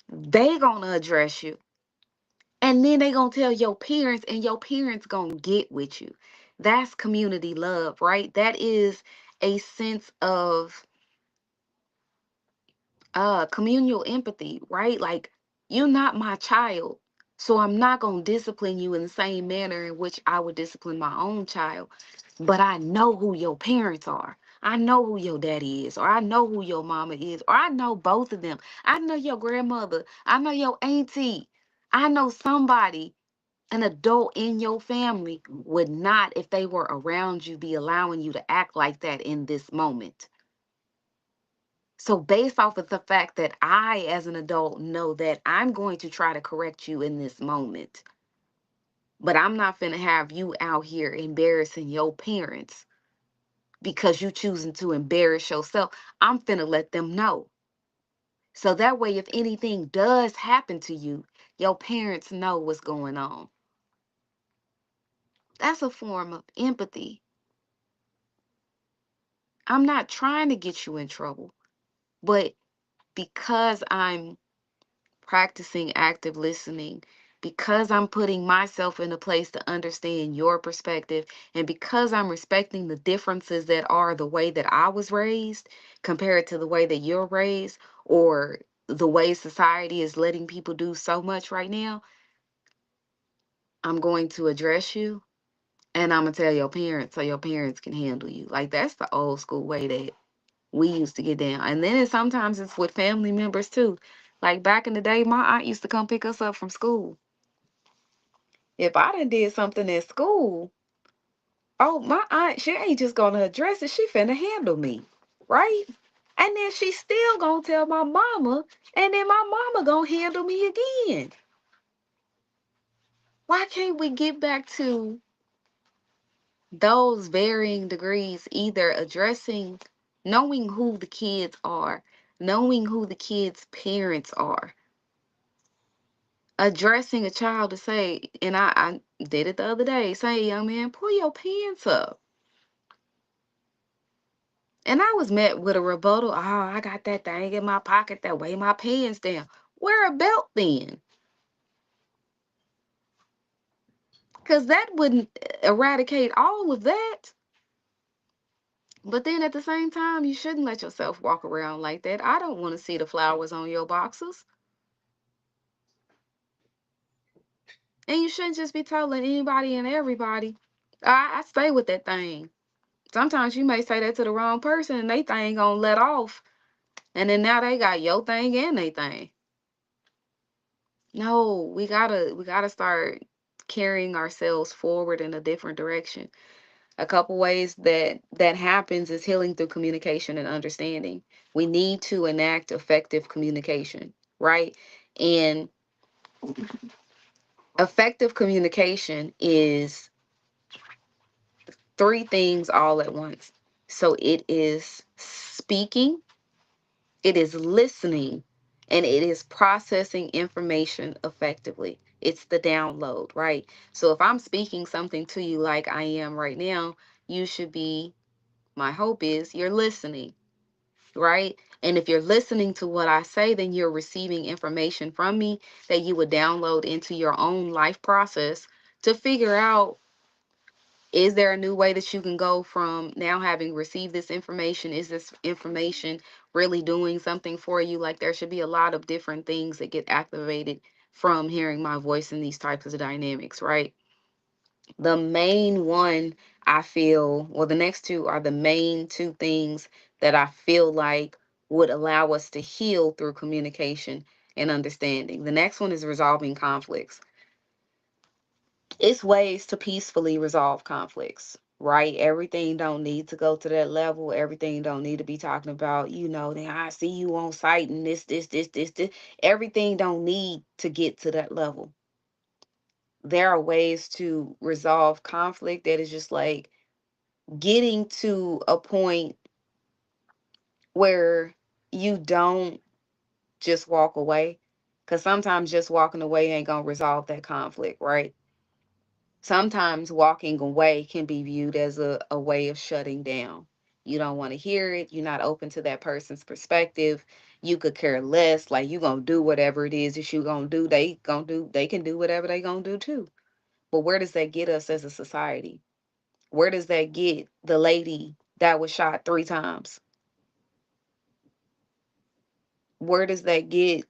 they gonna address you. And then they gonna tell your parents, and your parents gonna get with you. That's community love, right? That is a sense of communal empathy, right? Like, you're not my child, so I'm not going to discipline you in the same manner in which I would discipline my own child. But I know who your parents are. I know who your daddy is, or I know who your mama is, or I know both of them. I know your grandmother. I know your auntie. I know somebody, an adult in your family would not, if they were around you, be allowing you to act like that in this moment. So, based off of the fact that I, as an adult, know that I'm going to try to correct you in this moment, but I'm not finna have you out here embarrassing your parents because you choosing to embarrass yourself. I'm finna let them know. So that way, if anything does happen to you, your parents know what's going on. That's a form of empathy. I'm not trying to get you in trouble, but because I'm practicing active listening, because I'm putting myself in a place to understand your perspective, and because I'm respecting the differences that are the way that I was raised compared to the way that you're raised, or the way society is letting people do so much right now, I'm going to address you, and I'm going to tell your parents so your parents can handle you. Like, that's the old school way that we used to get down. And then sometimes it's with family members too. Like back in the day, my aunt used to come pick us up from school. If I done did something at school, oh, my aunt, she ain't just gonna address it. She finna handle me, right? And then she still gonna tell my mama, and then my mama gonna handle me again. Why can't we get back to those varying degrees, either addressing, knowing who the kids are, knowing who the kids' parents are, addressing a child to say, and I did it the other day, say, young man, pull your pants up. And I was met with a rebuttal. Oh, I got that thing in my pocket that weigh my pants down. Wear a belt then. Because that wouldn't eradicate all of that. But then at the same time, you shouldn't let yourself walk around like that. I don't want to see the flowers on your boxes. And you shouldn't just be telling anybody and everybody. I stay with that thing. Sometimes you may say that to the wrong person and they thing gonna let off. And then now they got your thing and they thing. No, we gotta start carrying ourselves forward in a different direction. A couple ways that happens is healing through communication and understanding. We need to enact effective communication, right? And effective communication is three things all at once. So it is speaking, it is listening, and it is processing information effectively. It's the download, right? So if I'm speaking something to you like I am right now, you should be, my hope is you're listening, right? And if you're listening to what I say, then you're receiving information from me that you would download into your own life process to figure out, is there a new way that you can go from now having received this information? Is this information really doing something for you? Like, there should be a lot of different things that get activated from hearing my voice in these types of dynamics, right? The main one, I feel, well, the next two are the main two things that I feel like would allow us to heal through communication and understanding. The next one is resolving conflicts. It's ways to peacefully resolve conflicts, right? Everything don't need to go to that level. Everything don't need to be talking about, then I see you on site and this. Everything don't need to get to that level. there are ways to resolve conflict that is just like getting to a point where you don't just walk away. Because sometimes just walking away ain't going to resolve that conflict, right? Sometimes walking away can be viewed as a way of shutting down. You don't want to hear it. You're not open to that person's perspective. You could care less. Like you gonna do whatever it is that you gonna do. They can do whatever they gonna do too. But where does that get us as a society? Where does that get the lady that was shot 3 times? Where does that get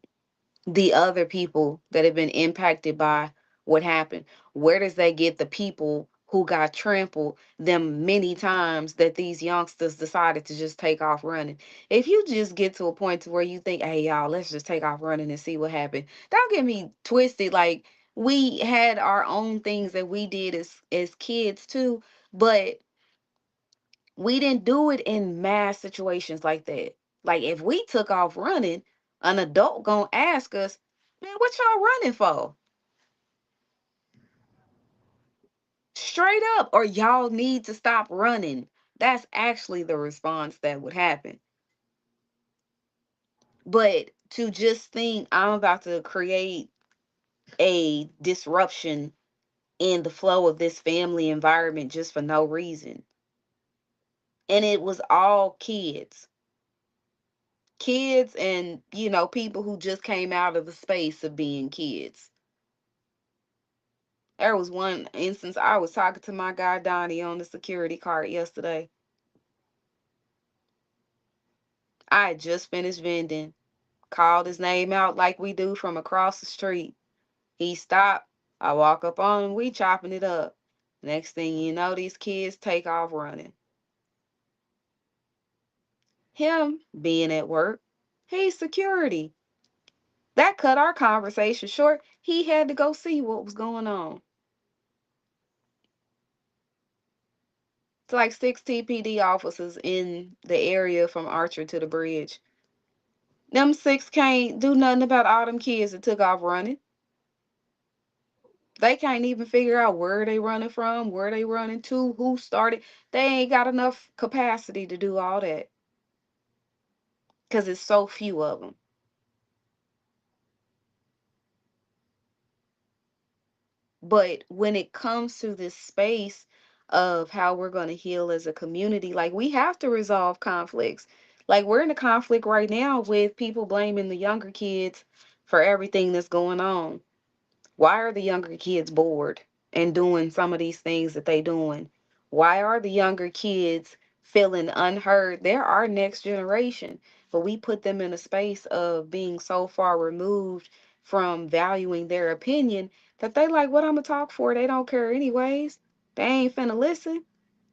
the other people that have been impacted by what happened? Where does that get the people who got trampled them many times that these youngsters decided to just take off running? If you just get to a point to where you think, hey y'all, let's just take off running and see what happened. Don't get me twisted. Like we had our own things that we did as kids too, but we didn't do it in mass situations like that. Like if we took off running, an adult gonna ask us, man, what y'all running for? Straight up, or y'all need to stop running. That's actually the response that would happen. But to just think I'm about to create a disruption in the flow of this family environment just for no reason. And it was all kids. Kids and, people who just came out of the space of being kids. There was one instance I was talking to my guy Donnie on the security card yesterday. I had just finished vending, called his name out like we do from across the street. He stopped. I walk up on him, we chopping it up. Next thing you know, these kids take off running. Him being at work, he's security. That cut our conversation short. He had to go see what was going on. It's like 6 TPD officers in the area from Archer to the bridge. Them 6 can't do nothing about all them kids that took off running. They can't even figure out where they running from, where they running to, who started. They ain't got enough capacity to do all that because it's so few of them. But when it comes to this space of how we're going to heal as a community, like we have to resolve conflicts. Like we're in a conflict right now with people blaming the younger kids for everything that's going on. Why are the younger kids bored and doing some of these things that they doing? Why are the younger kids feeling unheard? They're our next generation, but we put them in a space of being so far removed from valuing their opinion that they like, what I'm gonna talk for? They don't care anyways. They ain't finna listen.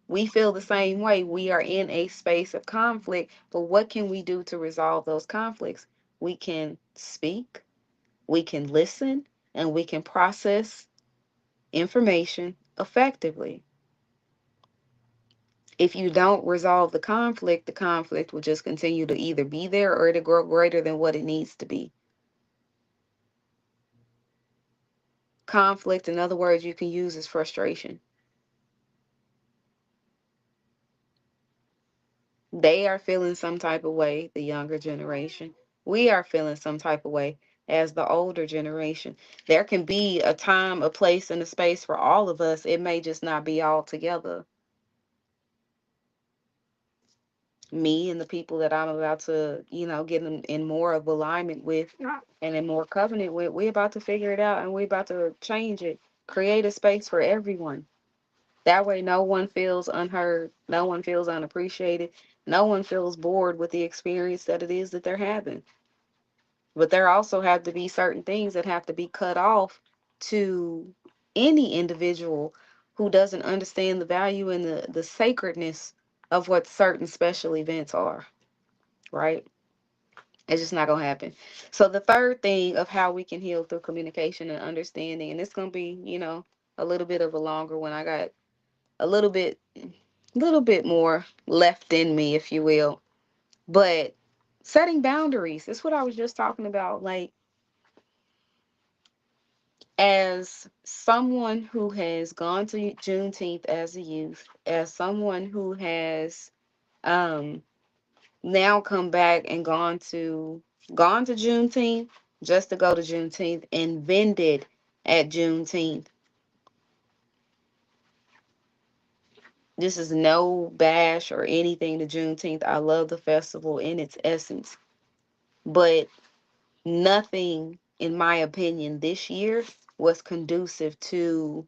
We feel the same way. We are in a space of conflict, but what can we do to resolve those conflicts? We can speak, we can listen, and we can process information effectively. If you don't resolve the conflict will just continue to either be there or to grow greater than what it needs to be. Conflict, in other words, you can use as frustration. They are feeling some type of way, the younger generation. We are feeling some type of way as the older generation. There can be a time, a place, and a space for all of us. It may just not be all together. Me and the people that I'm about to, get in more of alignment with and in more covenant with, we're about to figure it out and we're about to change it, create a space for everyone. That way, no one feels unheard, no one feels unappreciated, no one feels bored with the experience that it is that they're having. But there also have to be certain things that have to be cut off to any individual who doesn't understand the value and the sacredness of what certain special events are, right? It's just not gonna happen. So the third thing of how we can heal through communication and understanding, and it's gonna be, a little bit of a longer one. I got a little bit more left in me, if you will. But setting boundaries, that's what I was just talking about. Like As someone who has gone to Juneteenth as a youth, as someone who has um now come back and gone to Juneteenth just to go to Juneteenth and vended at Juneteenth. This is no bash or anything to Juneteenth. I love the festival in its essence. But nothing, in my opinion, this year was conducive to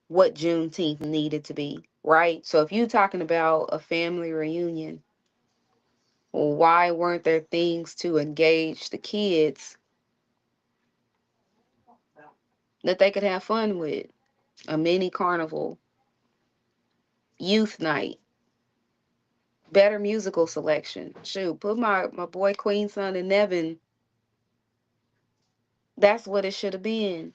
what Juneteenth needed to be, right? So if you're talking about a family reunion, why weren't there things to engage the kids that they could have fun with? A mini carnival, youth night, better musical selection. Shoot, put my boy Queen Son and Nevin. That's what it should have been.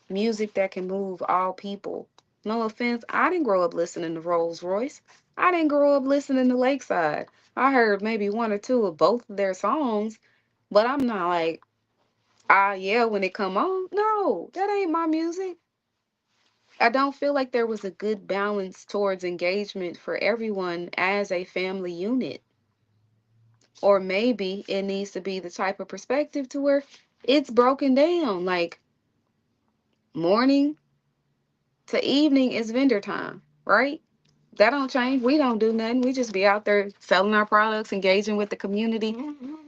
Music that can move all people. No offense, I didn't grow up listening to Rolls Royce. I didn't grow up listening to Lakeside. I heard maybe one or two of both of their songs, but I'm not like, yeah, when it come on. No, that ain't my music. I don't feel like there was a good balance towards engagement for everyone as a family unit. Or maybe it needs to be the type of perspective to where it's broken down. Like morning to evening is vendor time, right? That don't change. We don't do nothing. We just be out there selling our products, engaging with the community,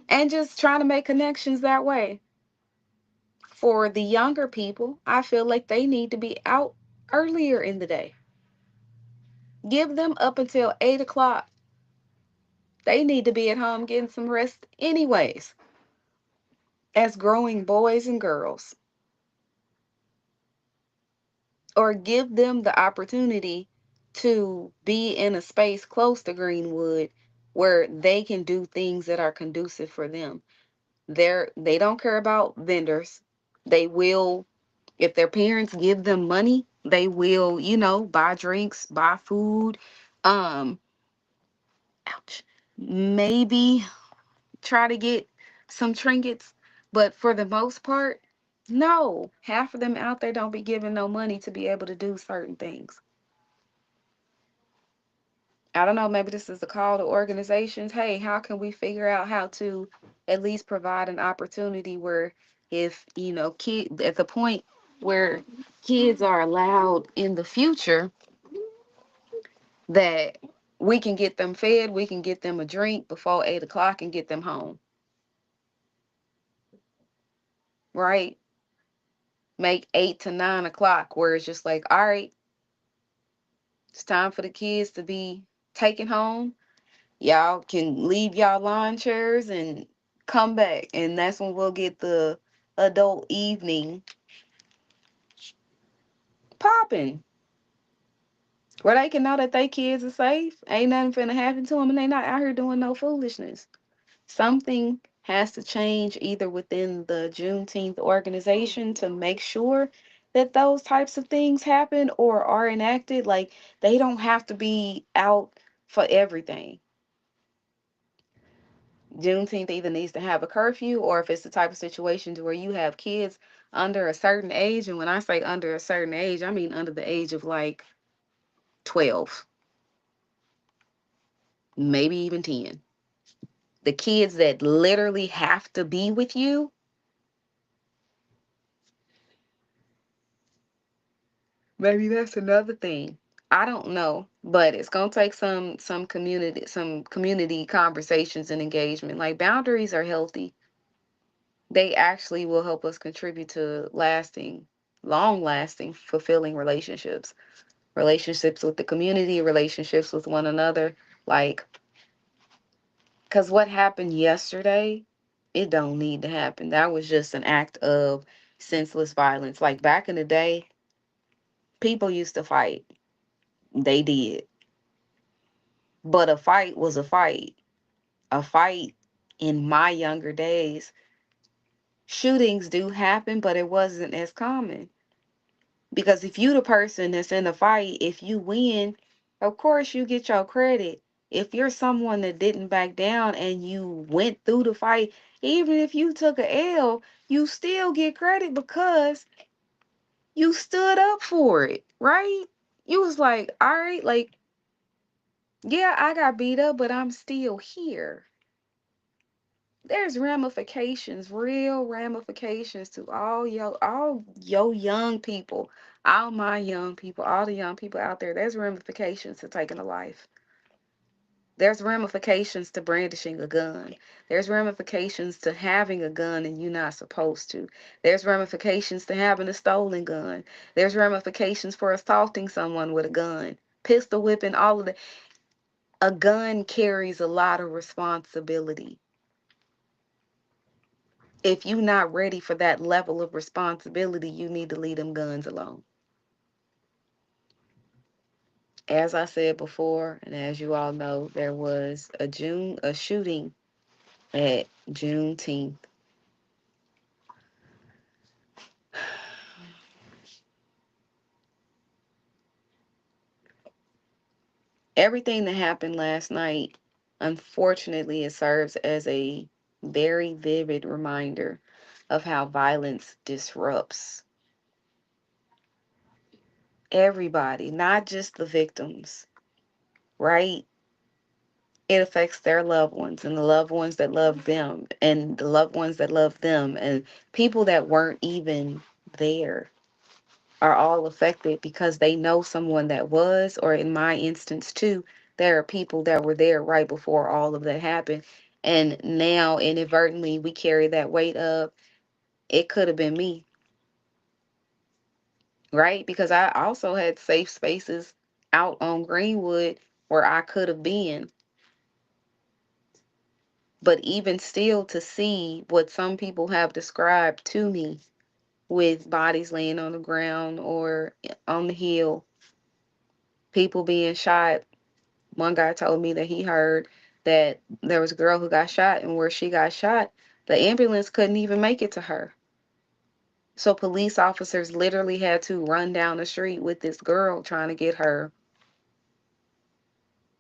and just trying to make connections that way. For the younger people, I feel like they need to be out earlier in the day. Give them up until 8 o'clock. They need to be at home getting some rest, anyways, as growing boys and girls. Or give them the opportunity to be in a space close to Greenwood where they can do things that are conducive for them. They don't care about vendors. They will, if their parents give them money, they will, buy drinks, buy food, um, ouch, maybe try to get some trinkets. But for the most part, no. Half of them out there don't be giving no money to be able to do certain things. I don't know, maybe this is a call to organizations. Hey, how can we figure out how to at least provide an opportunity where if, kid at the point where kids are allowed in the future that we can get them fed, we can get them a drink before 8 o'clock and get them home. Right? Make 8 to 9 o'clock where it's just like, all right, it's time for the kids to be taken home. Y'all can leave y'all lawn chairs and come back. And that's when we'll get the adult evening popping. Where they can know that they kids are safe. Ain't nothing finna happen to them and they not out here doing no foolishness. Something has to change either within the Juneteenth organization to make sure that those types of things happen or are enacted. Like they don't have to be out for everything. Juneteenth either needs to have a curfew, or if it's the type of situations where you have kids under a certain age, and when I say under a certain age, I mean under the age of like 12, maybe even 10. The kids that literally have to be with you, maybe that's another thing. I don't know, but it's gonna take some community conversations and engagement. Like boundaries are healthy. They actually will help us contribute to lasting, long lasting, fulfilling relationships with the community, relationships with one another. Like, because what happened yesterday, it don't need to happen. That was just an act of senseless violence. Like back in the day, people used to fight. They did. But a fight was a fight. A fight in my younger days, shootings do happen, but it wasn't as common. Because if you the person that's in the fight, if you win, of course you get your credit. If you're someone that didn't back down and you went through the fight, even if you took a L, you still get credit because You stood up for it, right? You was like, all right, like, yeah, I got beat up, but I'm still here. There's ramifications, real ramifications to all your young people, all my young people, all the young people out there. There's ramifications to taking a life. There's ramifications to brandishing a gun. There's ramifications to having a gun and you're not supposed to. There's ramifications to having a stolen gun. There's ramifications for assaulting someone with a gun, pistol whipping, all of that. A gun carries a lot of responsibility. If you're not ready for that level of responsibility, you need to leave them guns alone. As I said before, and as you all know, there was a shooting at Juneteenth. Everything that happened last night, unfortunately, it serves as a very vivid reminder of how violence disrupts everybody, not just the victims, right? It affects their loved ones and the loved ones that love them and the loved ones that love them, and people that weren't even there are all affected because they know someone that was, or in my instance too, there are people that were there right before all of that happened. And now inadvertently we carry that weight of it could have been me, right? Because I also had safe spaces out on Greenwood where I could have been. But even still, to see what some people have described to me with bodies laying on the ground or on the hill, people being shot. One guy told me that he heard that there was a girl who got shot, and where she got shot, the ambulance couldn't even make it to her. So police officers literally had to run down the street with this girl trying to get her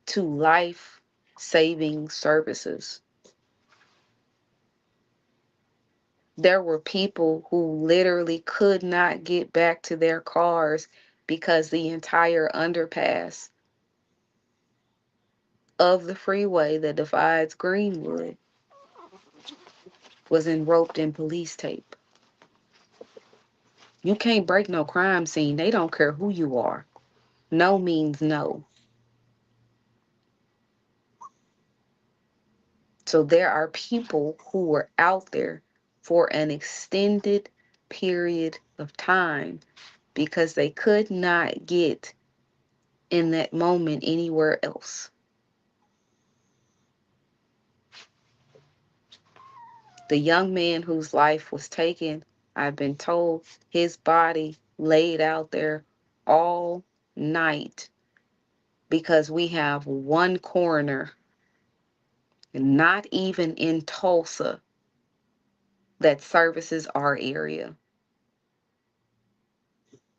to life-saving services. There were people who literally could not get back to their cars because the entire underpass of the freeway that divides Greenwood was enroped in police tape. You can't break no crime scene. They don't care who you are. No means no. So there are people who were out there for an extended period of time because they could not get in that moment anywhere else. The young man whose life was taken, I've been told his body laid out there all night because we have one coroner, not even in Tulsa, that services our area.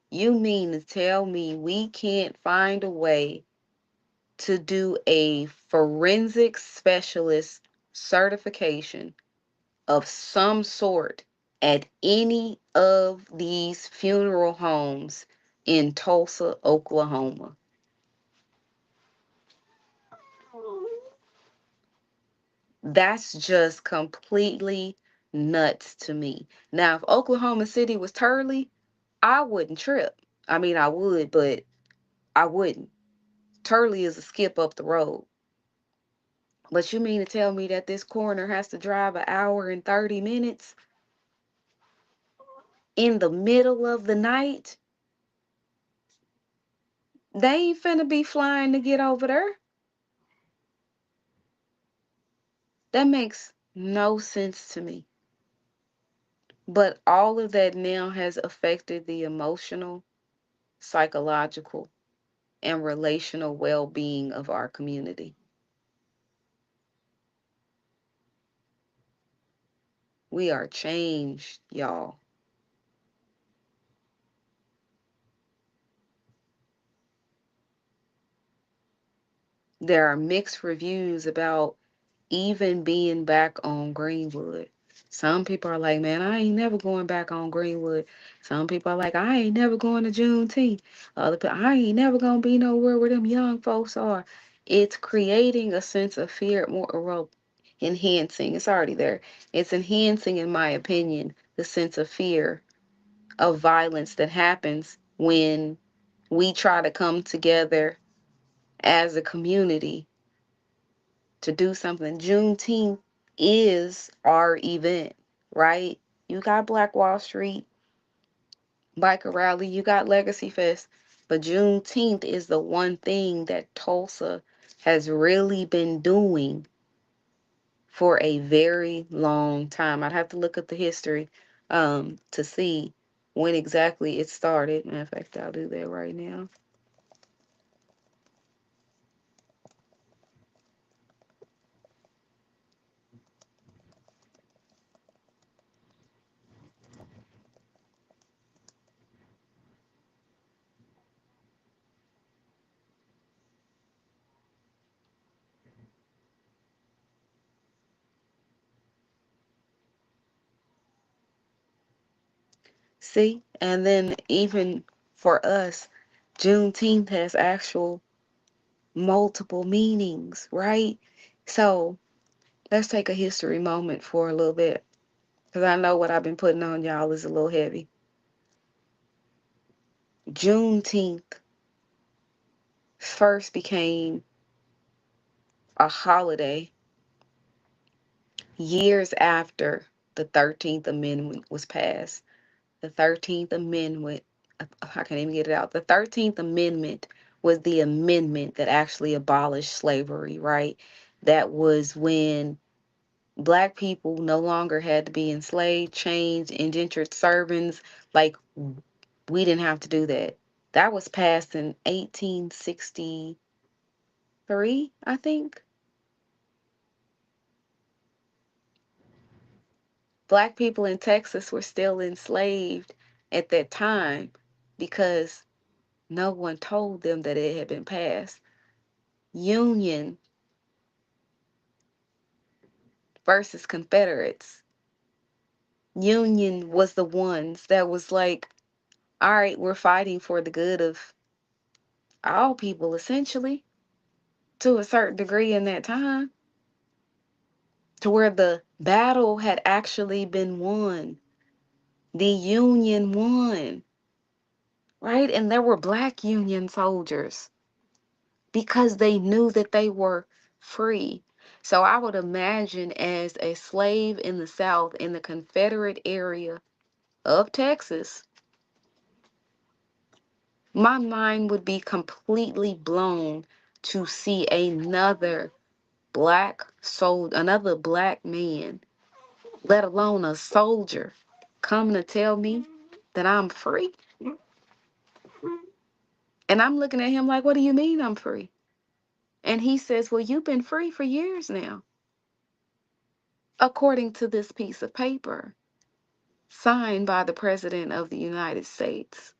You mean to tell me we can't find a way to do a forensic specialist certification of some sort at any of these funeral homes in Tulsa, Oklahoma? That's just completely nuts to me. Now, if Oklahoma City was Turley, I wouldn't trip. I mean, I would, but I wouldn't. Turley is a skip up the road. But you mean to tell me that this coroner has to drive an hour and 30 minutes in the middle of the night? They ain't finna be flying to get over there. That makes no sense to me. But all of that now has affected the emotional, psychological, and relational well-being of our community. We are changed, y'all. There are mixed reviews about even being back on Greenwood. Some people are like, man, I ain't never going back on Greenwood. Some people are like, I ain't never going to Juneteenth. Other people, I ain't never gonna be nowhere where them young folks are. It's creating a sense of fear, more well, enhancing. It's already there. It's enhancing, in my opinion, the sense of fear of violence that happens when we try to come together as a community to do something. Juneteenth is our event, right? You got Black Wall Street, Biker Rally, you got Legacy Fest, but Juneteenth is the one thing that Tulsa has really been doing for a very long time. I'd have to look at the history to see when exactly it started. Matter of fact, I'll do that right now. See? And then even for us, Juneteenth has actual multiple meanings, right? So let's take a history moment for a little bit, because I know what I've been putting on y'all is a little heavy. Juneteenth first became a holiday years after the 13th Amendment was passed. The 13th Amendment, I can't even get it out. The 13th Amendment was the amendment that actually abolished slavery, right? That was when Black people no longer had to be enslaved, chained, indentured servants. Like, we didn't have to do that. That was passed in 1863, I think. Black people in Texas were still enslaved at that time because no one told them that it had been passed. Union versus Confederates. Union was the ones that was like, all right, we're fighting for the good of all people, essentially, to a certain degree in that time, to where the battle had actually been won. The Union won, right? And there were Black Union soldiers because they knew that they were free. So I would imagine, as a slave in the South, in the Confederate area of Texas, my mind would be completely blown to see another Black man, let alone a soldier, come to tell me that I'm free. And I'm looking at him like, what do you mean I'm free? And he says, well, you've been free for years now, according to this piece of paper signed by the President of the United States.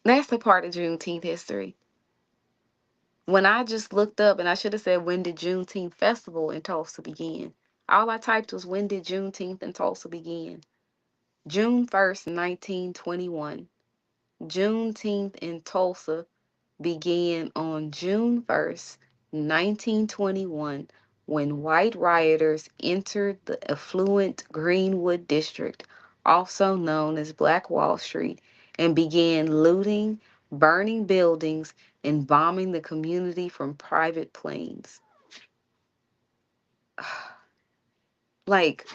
That's a part of Juneteenth history. When I just looked up, and I should have said, when did Juneteenth Festival in Tulsa begin? All I typed was, when did Juneteenth in Tulsa begin? June 1st, 1921. Juneteenth in Tulsa began on June 1st, 1921, when white rioters entered the affluent Greenwood district, also known as Black Wall Street, and began looting, burning buildings, and bombing the community from private planes. Like,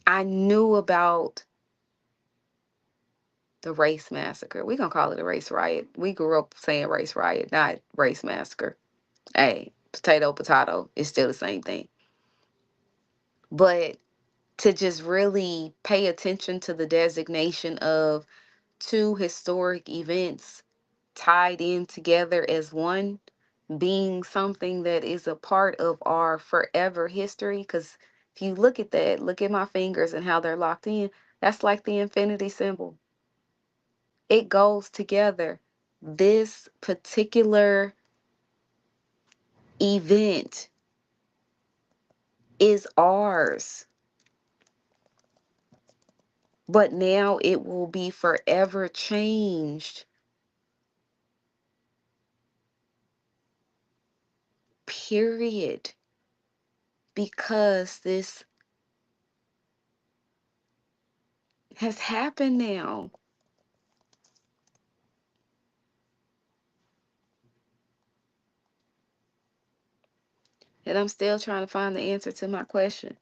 I knew about the race massacre. We're going to call it a race riot. We grew up saying race riot, not race massacre. Hey, potato, potato, it's still the same thing. But to just really pay attention to the designation of two historic events tied in together as one, being something that is a part of our forever history. Because if you look at that, look at my fingers and how they're locked in, that's like the infinity symbol. It goes together. This particular event is ours, but now it will be forever changed. Period. Because this has happened now. And I'm still trying to find the answer to my question.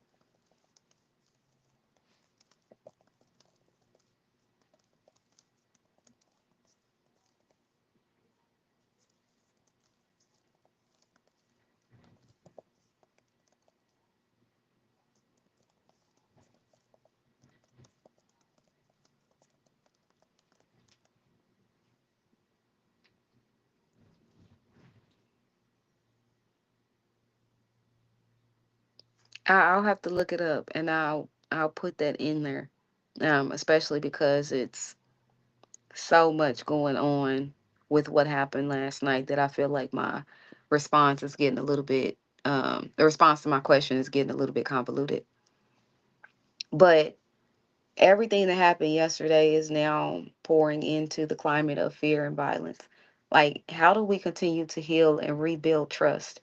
I'll have to look it up and I'll put that in there. Especially because it's so much going on with what happened last night that I feel like my response is getting a little bit the response to my question is getting a little bit convoluted. But everything that happened yesterday is now pouring into the climate of fear and violence. Like, how do we continue to heal and rebuild trust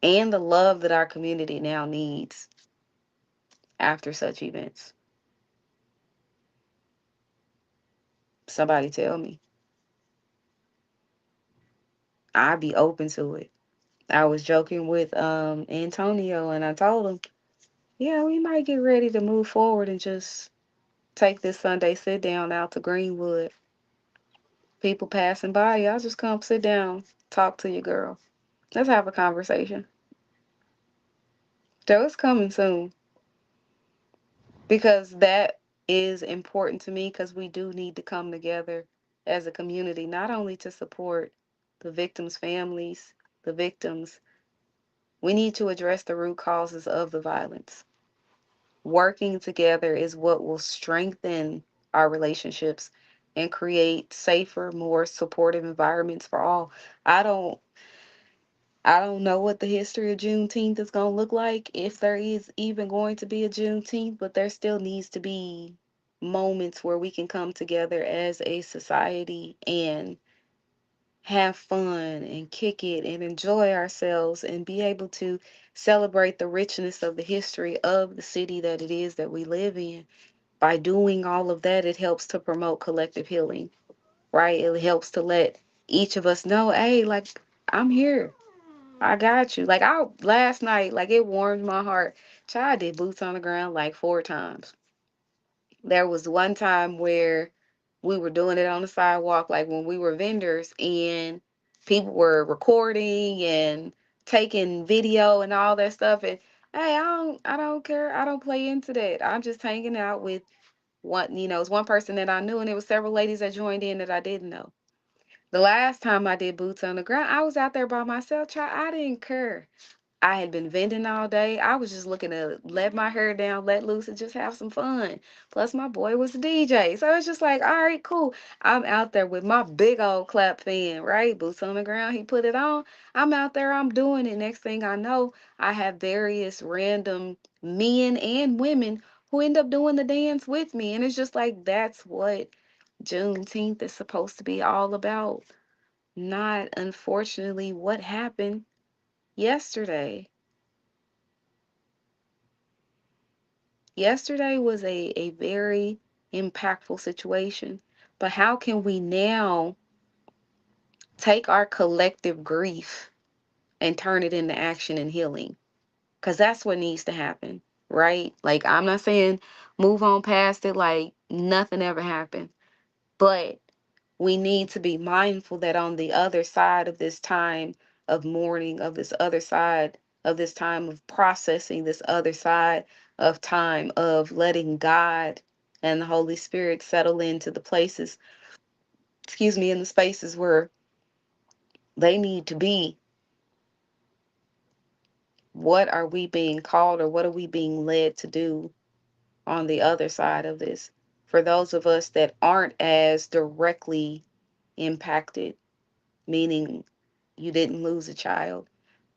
and the love that our community now needs after such events? Somebody tell me. I'd be open to it. I was joking with Antonio and I told him, yeah, we might get ready to move forward and just take this Sunday sit down out to Greenwood. People passing by, y'all just come sit down, talk to your girl. Let's have a conversation. So it's coming soon because that is important to me because we do need to come together as a community, not only to support the victims' families, the victims, we need to address the root causes of the violence. Working together is what will strengthen our relationships and create safer, more supportive environments for all. I don't I don't know what the history of Juneteenth is going to look like, if there is even going to be a Juneteenth, but there still needs to be moments where we can come together as a society and have fun and kick it and enjoy ourselves and be able to celebrate the richness of the history of the city that it is that we live in. By doing all of that, it helps to promote collective healing, right? It helps to let each of us know, hey, like, I'm here. I got you. Like, I last night, like, it warmed my heart. Child, I did boots on the ground like 4 times. There was one time where we were doing it on the sidewalk, like when we were vendors and people were recording and taking video and all that stuff. And hey, I don't care. I don't play into that. I'm just hanging out with one, it's one person that I knew, and it was several ladies that joined in that I didn't know. The last time I did boots on the ground, I was out there by myself. Child, I didn't care. I had been vending all day. I was just looking to let my hair down, let loose, and just have some fun. Plus, my boy was a DJ. So it's just like, all right, cool. I'm out there with my big old clap fan, right? Boots on the ground. He put it on. I'm out there. I'm doing it. Next thing I know, I have various random men and women who end up doing the dance with me. And it's just like, that's what Juneteenth is supposed to be all about. Not, unfortunately, what happened yesterday. Yesterday was a very impactful situation. But how can we now take our collective grief and turn it into action and healing? Because that's what needs to happen, right? Like, I'm not saying move on past it like nothing ever happened, but we need to be mindful that on the other side of this time of mourning, of this other side of this time of processing, this other side of time of letting God and the Holy Spirit settle into the places, in the spaces where they need to be. What are we being called, or what are we being led to do on the other side of this? For those of us that aren't as directly impacted, meaning You didn't lose a child.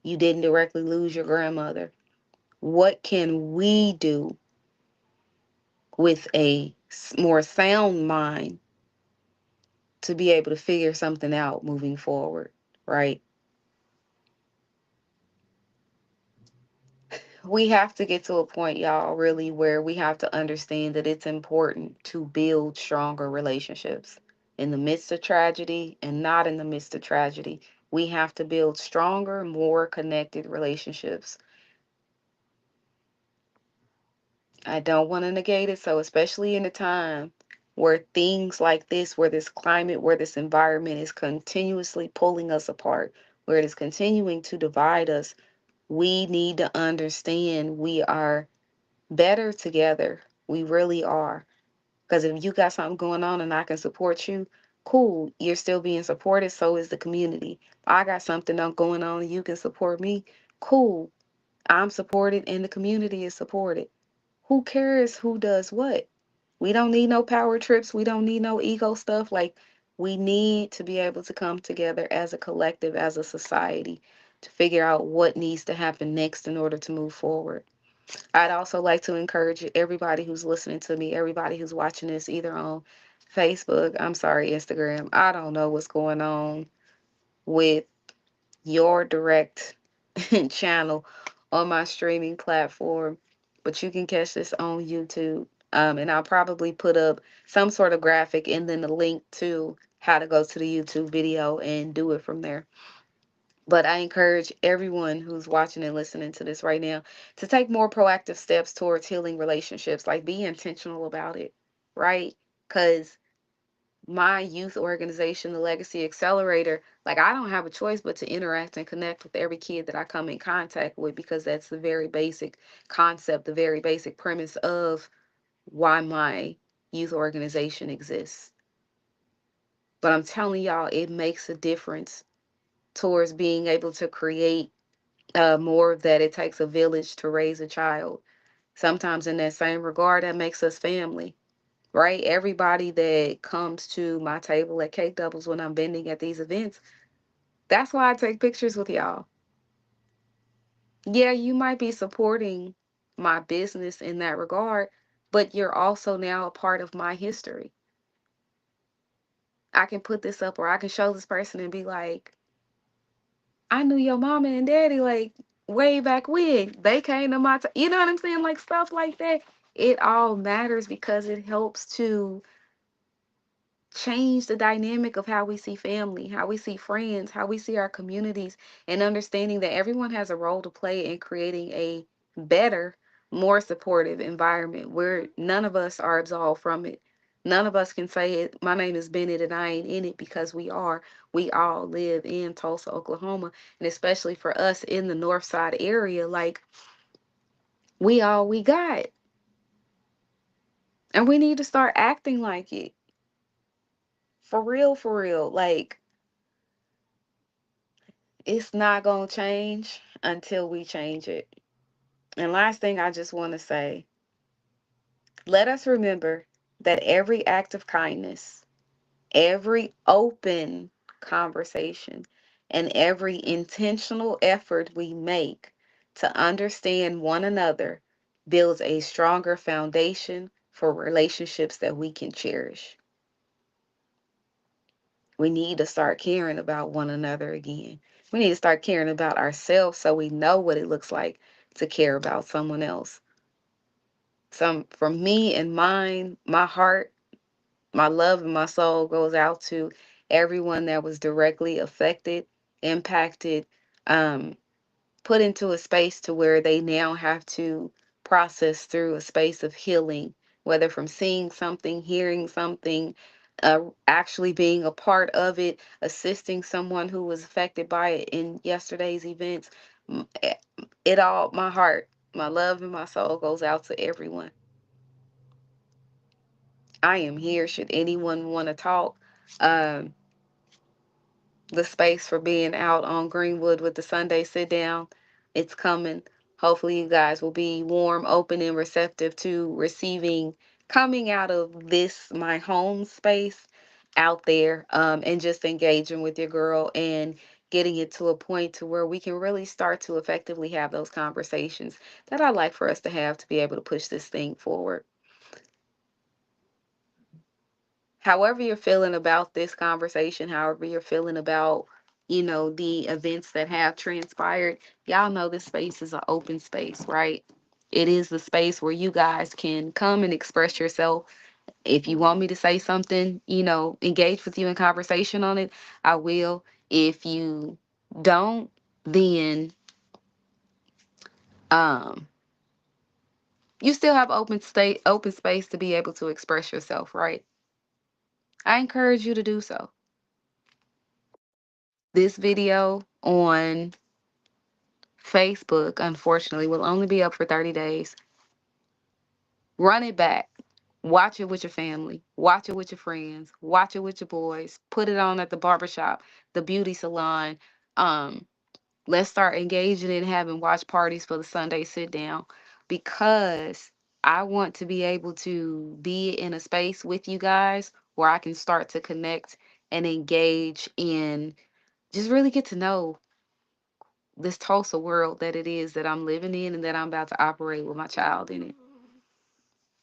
You didn't directly lose your grandmother. What can we do with a more sound mind to be able to figure something out moving forward, right? We have to get to a point, y'all, really, where we have to understand that it's important to build stronger relationships in the midst of tragedy and not in the midst of tragedy. We have to build stronger, more connected relationships. I don't want to negate it. So, especially in a time where things like this, where this climate, where this environment is continuously pulling us apart, where it is continuing to divide us, we need to understand we are better together. We really are. Because if you got something going on and I can support you, cool. You're still being supported. So is the community. I got something going on and you can support me. Cool. I'm supported and the community is supported. Who cares who does what? We don't need no power trips. We don't need no ego stuff. Like, we need to be able to come together as a collective, as a society, to figure out what needs to happen next in order to move forward. I'd also like to encourage everybody who's listening to me, everybody who's watching this either on Facebook, I'm sorry, Instagram. I don't know what's going on with your direct channel on my streaming platform, but you can catch this on YouTube. And I'll probably put up some sort of graphic and then the link to how to go to the YouTube video and do it from there. But I encourage everyone who's watching and listening to this right now to take more proactive steps towards healing relationships. Like, be intentional about it, right? Because my youth organization, the Legacy Accelerator, like, I don't have a choice but to interact and connect with every kid that I come in contact with, because that's the very basic concept, the very basic premise of why my youth organization exists. But I'm telling y'all, it makes a difference towards being able to create more of that. It takes a village to raise a child. Sometimes, in that same regard, that makes us family, right? Everybody that comes to my table at Cake Doubles when I'm vending at these events, that's why I take pictures with y'all. Yeah, you might be supporting my business in that regard, but you're also now a part of my history. I can put this up or I can show this person and be like, I knew your mama and daddy like way back when they came to my, you know what I'm saying? Like, stuff like that. It all matters because it helps to change the dynamic of how we see family, how we see friends, how we see our communities, and understanding that everyone has a role to play in creating a better, more supportive environment where none of us are absolved from it. None of us can say it, my name is Bennett and I ain't in it, because we are. We all live in Tulsa, Oklahoma. And especially for us in the North Side area, like, we all we got. And we need to start acting like it. For real, for real. Like, it's not going to change until we change it. And last thing I just want to say, let us remember that every act of kindness, every open conversation, and every intentional effort we make to understand one another builds a stronger foundation for relationships that we can cherish. We need to start caring about one another again. We need to start caring about ourselves so we know what it looks like to care about someone else. Some, from me and mine, my heart, my love and my soul goes out to everyone that was directly affected, impacted, um, put into a space to where they now have to process through a space of healing, whether from seeing something, hearing something, actually being a part of it, assisting someone who was affected by it in yesterday's events. It all, my heart, my love, and my soul goes out to everyone. I am here should anyone want to talk. Um, the space for being out on Greenwood with the Sunday sit down. It's coming. Hopefully, you guys will be warm, open, and receptive to receiving, coming out of this, my home space, out there, and just engaging with your girl and getting it to a point to where we can really start to effectively have those conversations that I like for us to have to be able to push this thing forward. However you're feeling about this conversation, however you're feeling about, the events that have transpired, y'all know this space is an open space, right? It is the space where you guys can come and express yourself. If you want me to say something, engage with you in conversation on it, I will. If you don't, then um you still have open space to be able to express yourself, right? I encourage you to do so. This video on Facebook, unfortunately, will only be up for 30 days. Run it back. Watch it with your family. Watch it with your friends. Watch it with your boys. Put it on at the barbershop, the beauty salon. Um, let's start engaging in having watch parties for the Sunday sit down, because I want to be able to be in a space with you guys where I can start to connect and engage and just really get to know this Tulsa world that it is that I'm living in and that I'm about to operate with my child in it.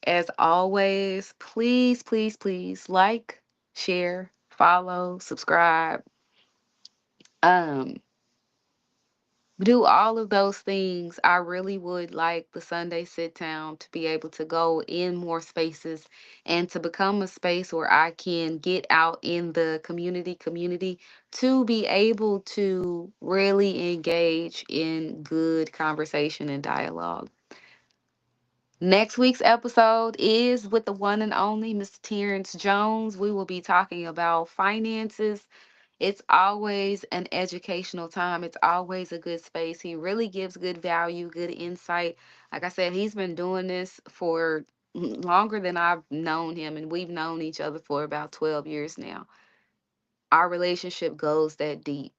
As always, please, please, please like, share, follow, subscribe. Um, do all of those things. I really would like the Sunday sit down to be able to go in more spaces and to become a space where I can get out in the community to be able to really engage in good conversation and dialogue. Next week's episode is with the one and only Mr. Terrence Jones. We will be talking about finances. It's always an educational time. It's always a good space. He really gives good value, good insight. Like I said, he's been doing this for longer than I've known him, and we've known each other for about 12 years now. Our relationship goes that deep,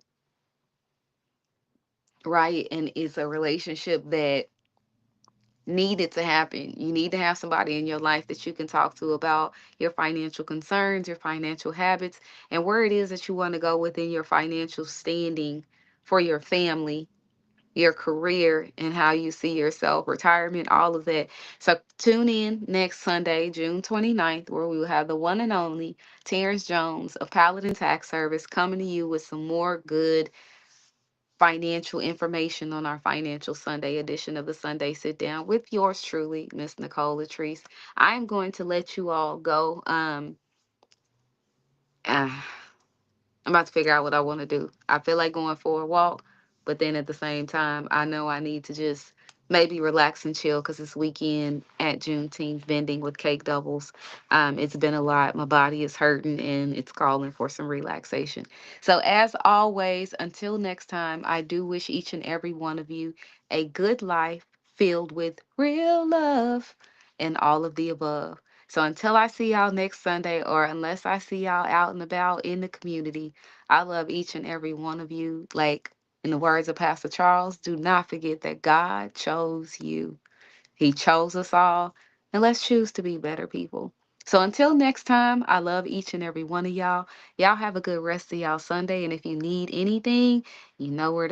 right? And it's a relationship that needed to happen. You need to have somebody in your life that you can talk to about your financial concerns, your financial habits, and where it is that you want to go within your financial standing for your family, your career, and how you see yourself, retirement, all of that. So tune in next Sunday, June 29th, where we will have the one and only Terrence Jones of Paladin Tax Service coming to you with some more good financial information on our Financial Sunday edition of the Sunday Sit Down with yours truly, Miss Nicole LaTreece. I am going to let you all go. Uh, I'm about to figure out what I want to do. I feel like going for a walk, but then at the same time, I know I need to just maybe relax and chill because this weekend at Juneteenth vending with cake doubles. It's been a lot. My body is hurting and it's calling for some relaxation. So, as always, until next time, I do wish each and every one of you a good life filled with real love and all of the above. So until I see y'all next Sunday, or unless I see y'all out and about in the community, I love each and every one of you. Like in the words of Pastor Charles, do not forget that God chose you. He chose us all. And let's choose to be better people. So until next time, I love each and every one of y'all. Y'all have a good rest of y'all Sunday. And if you need anything, you know where to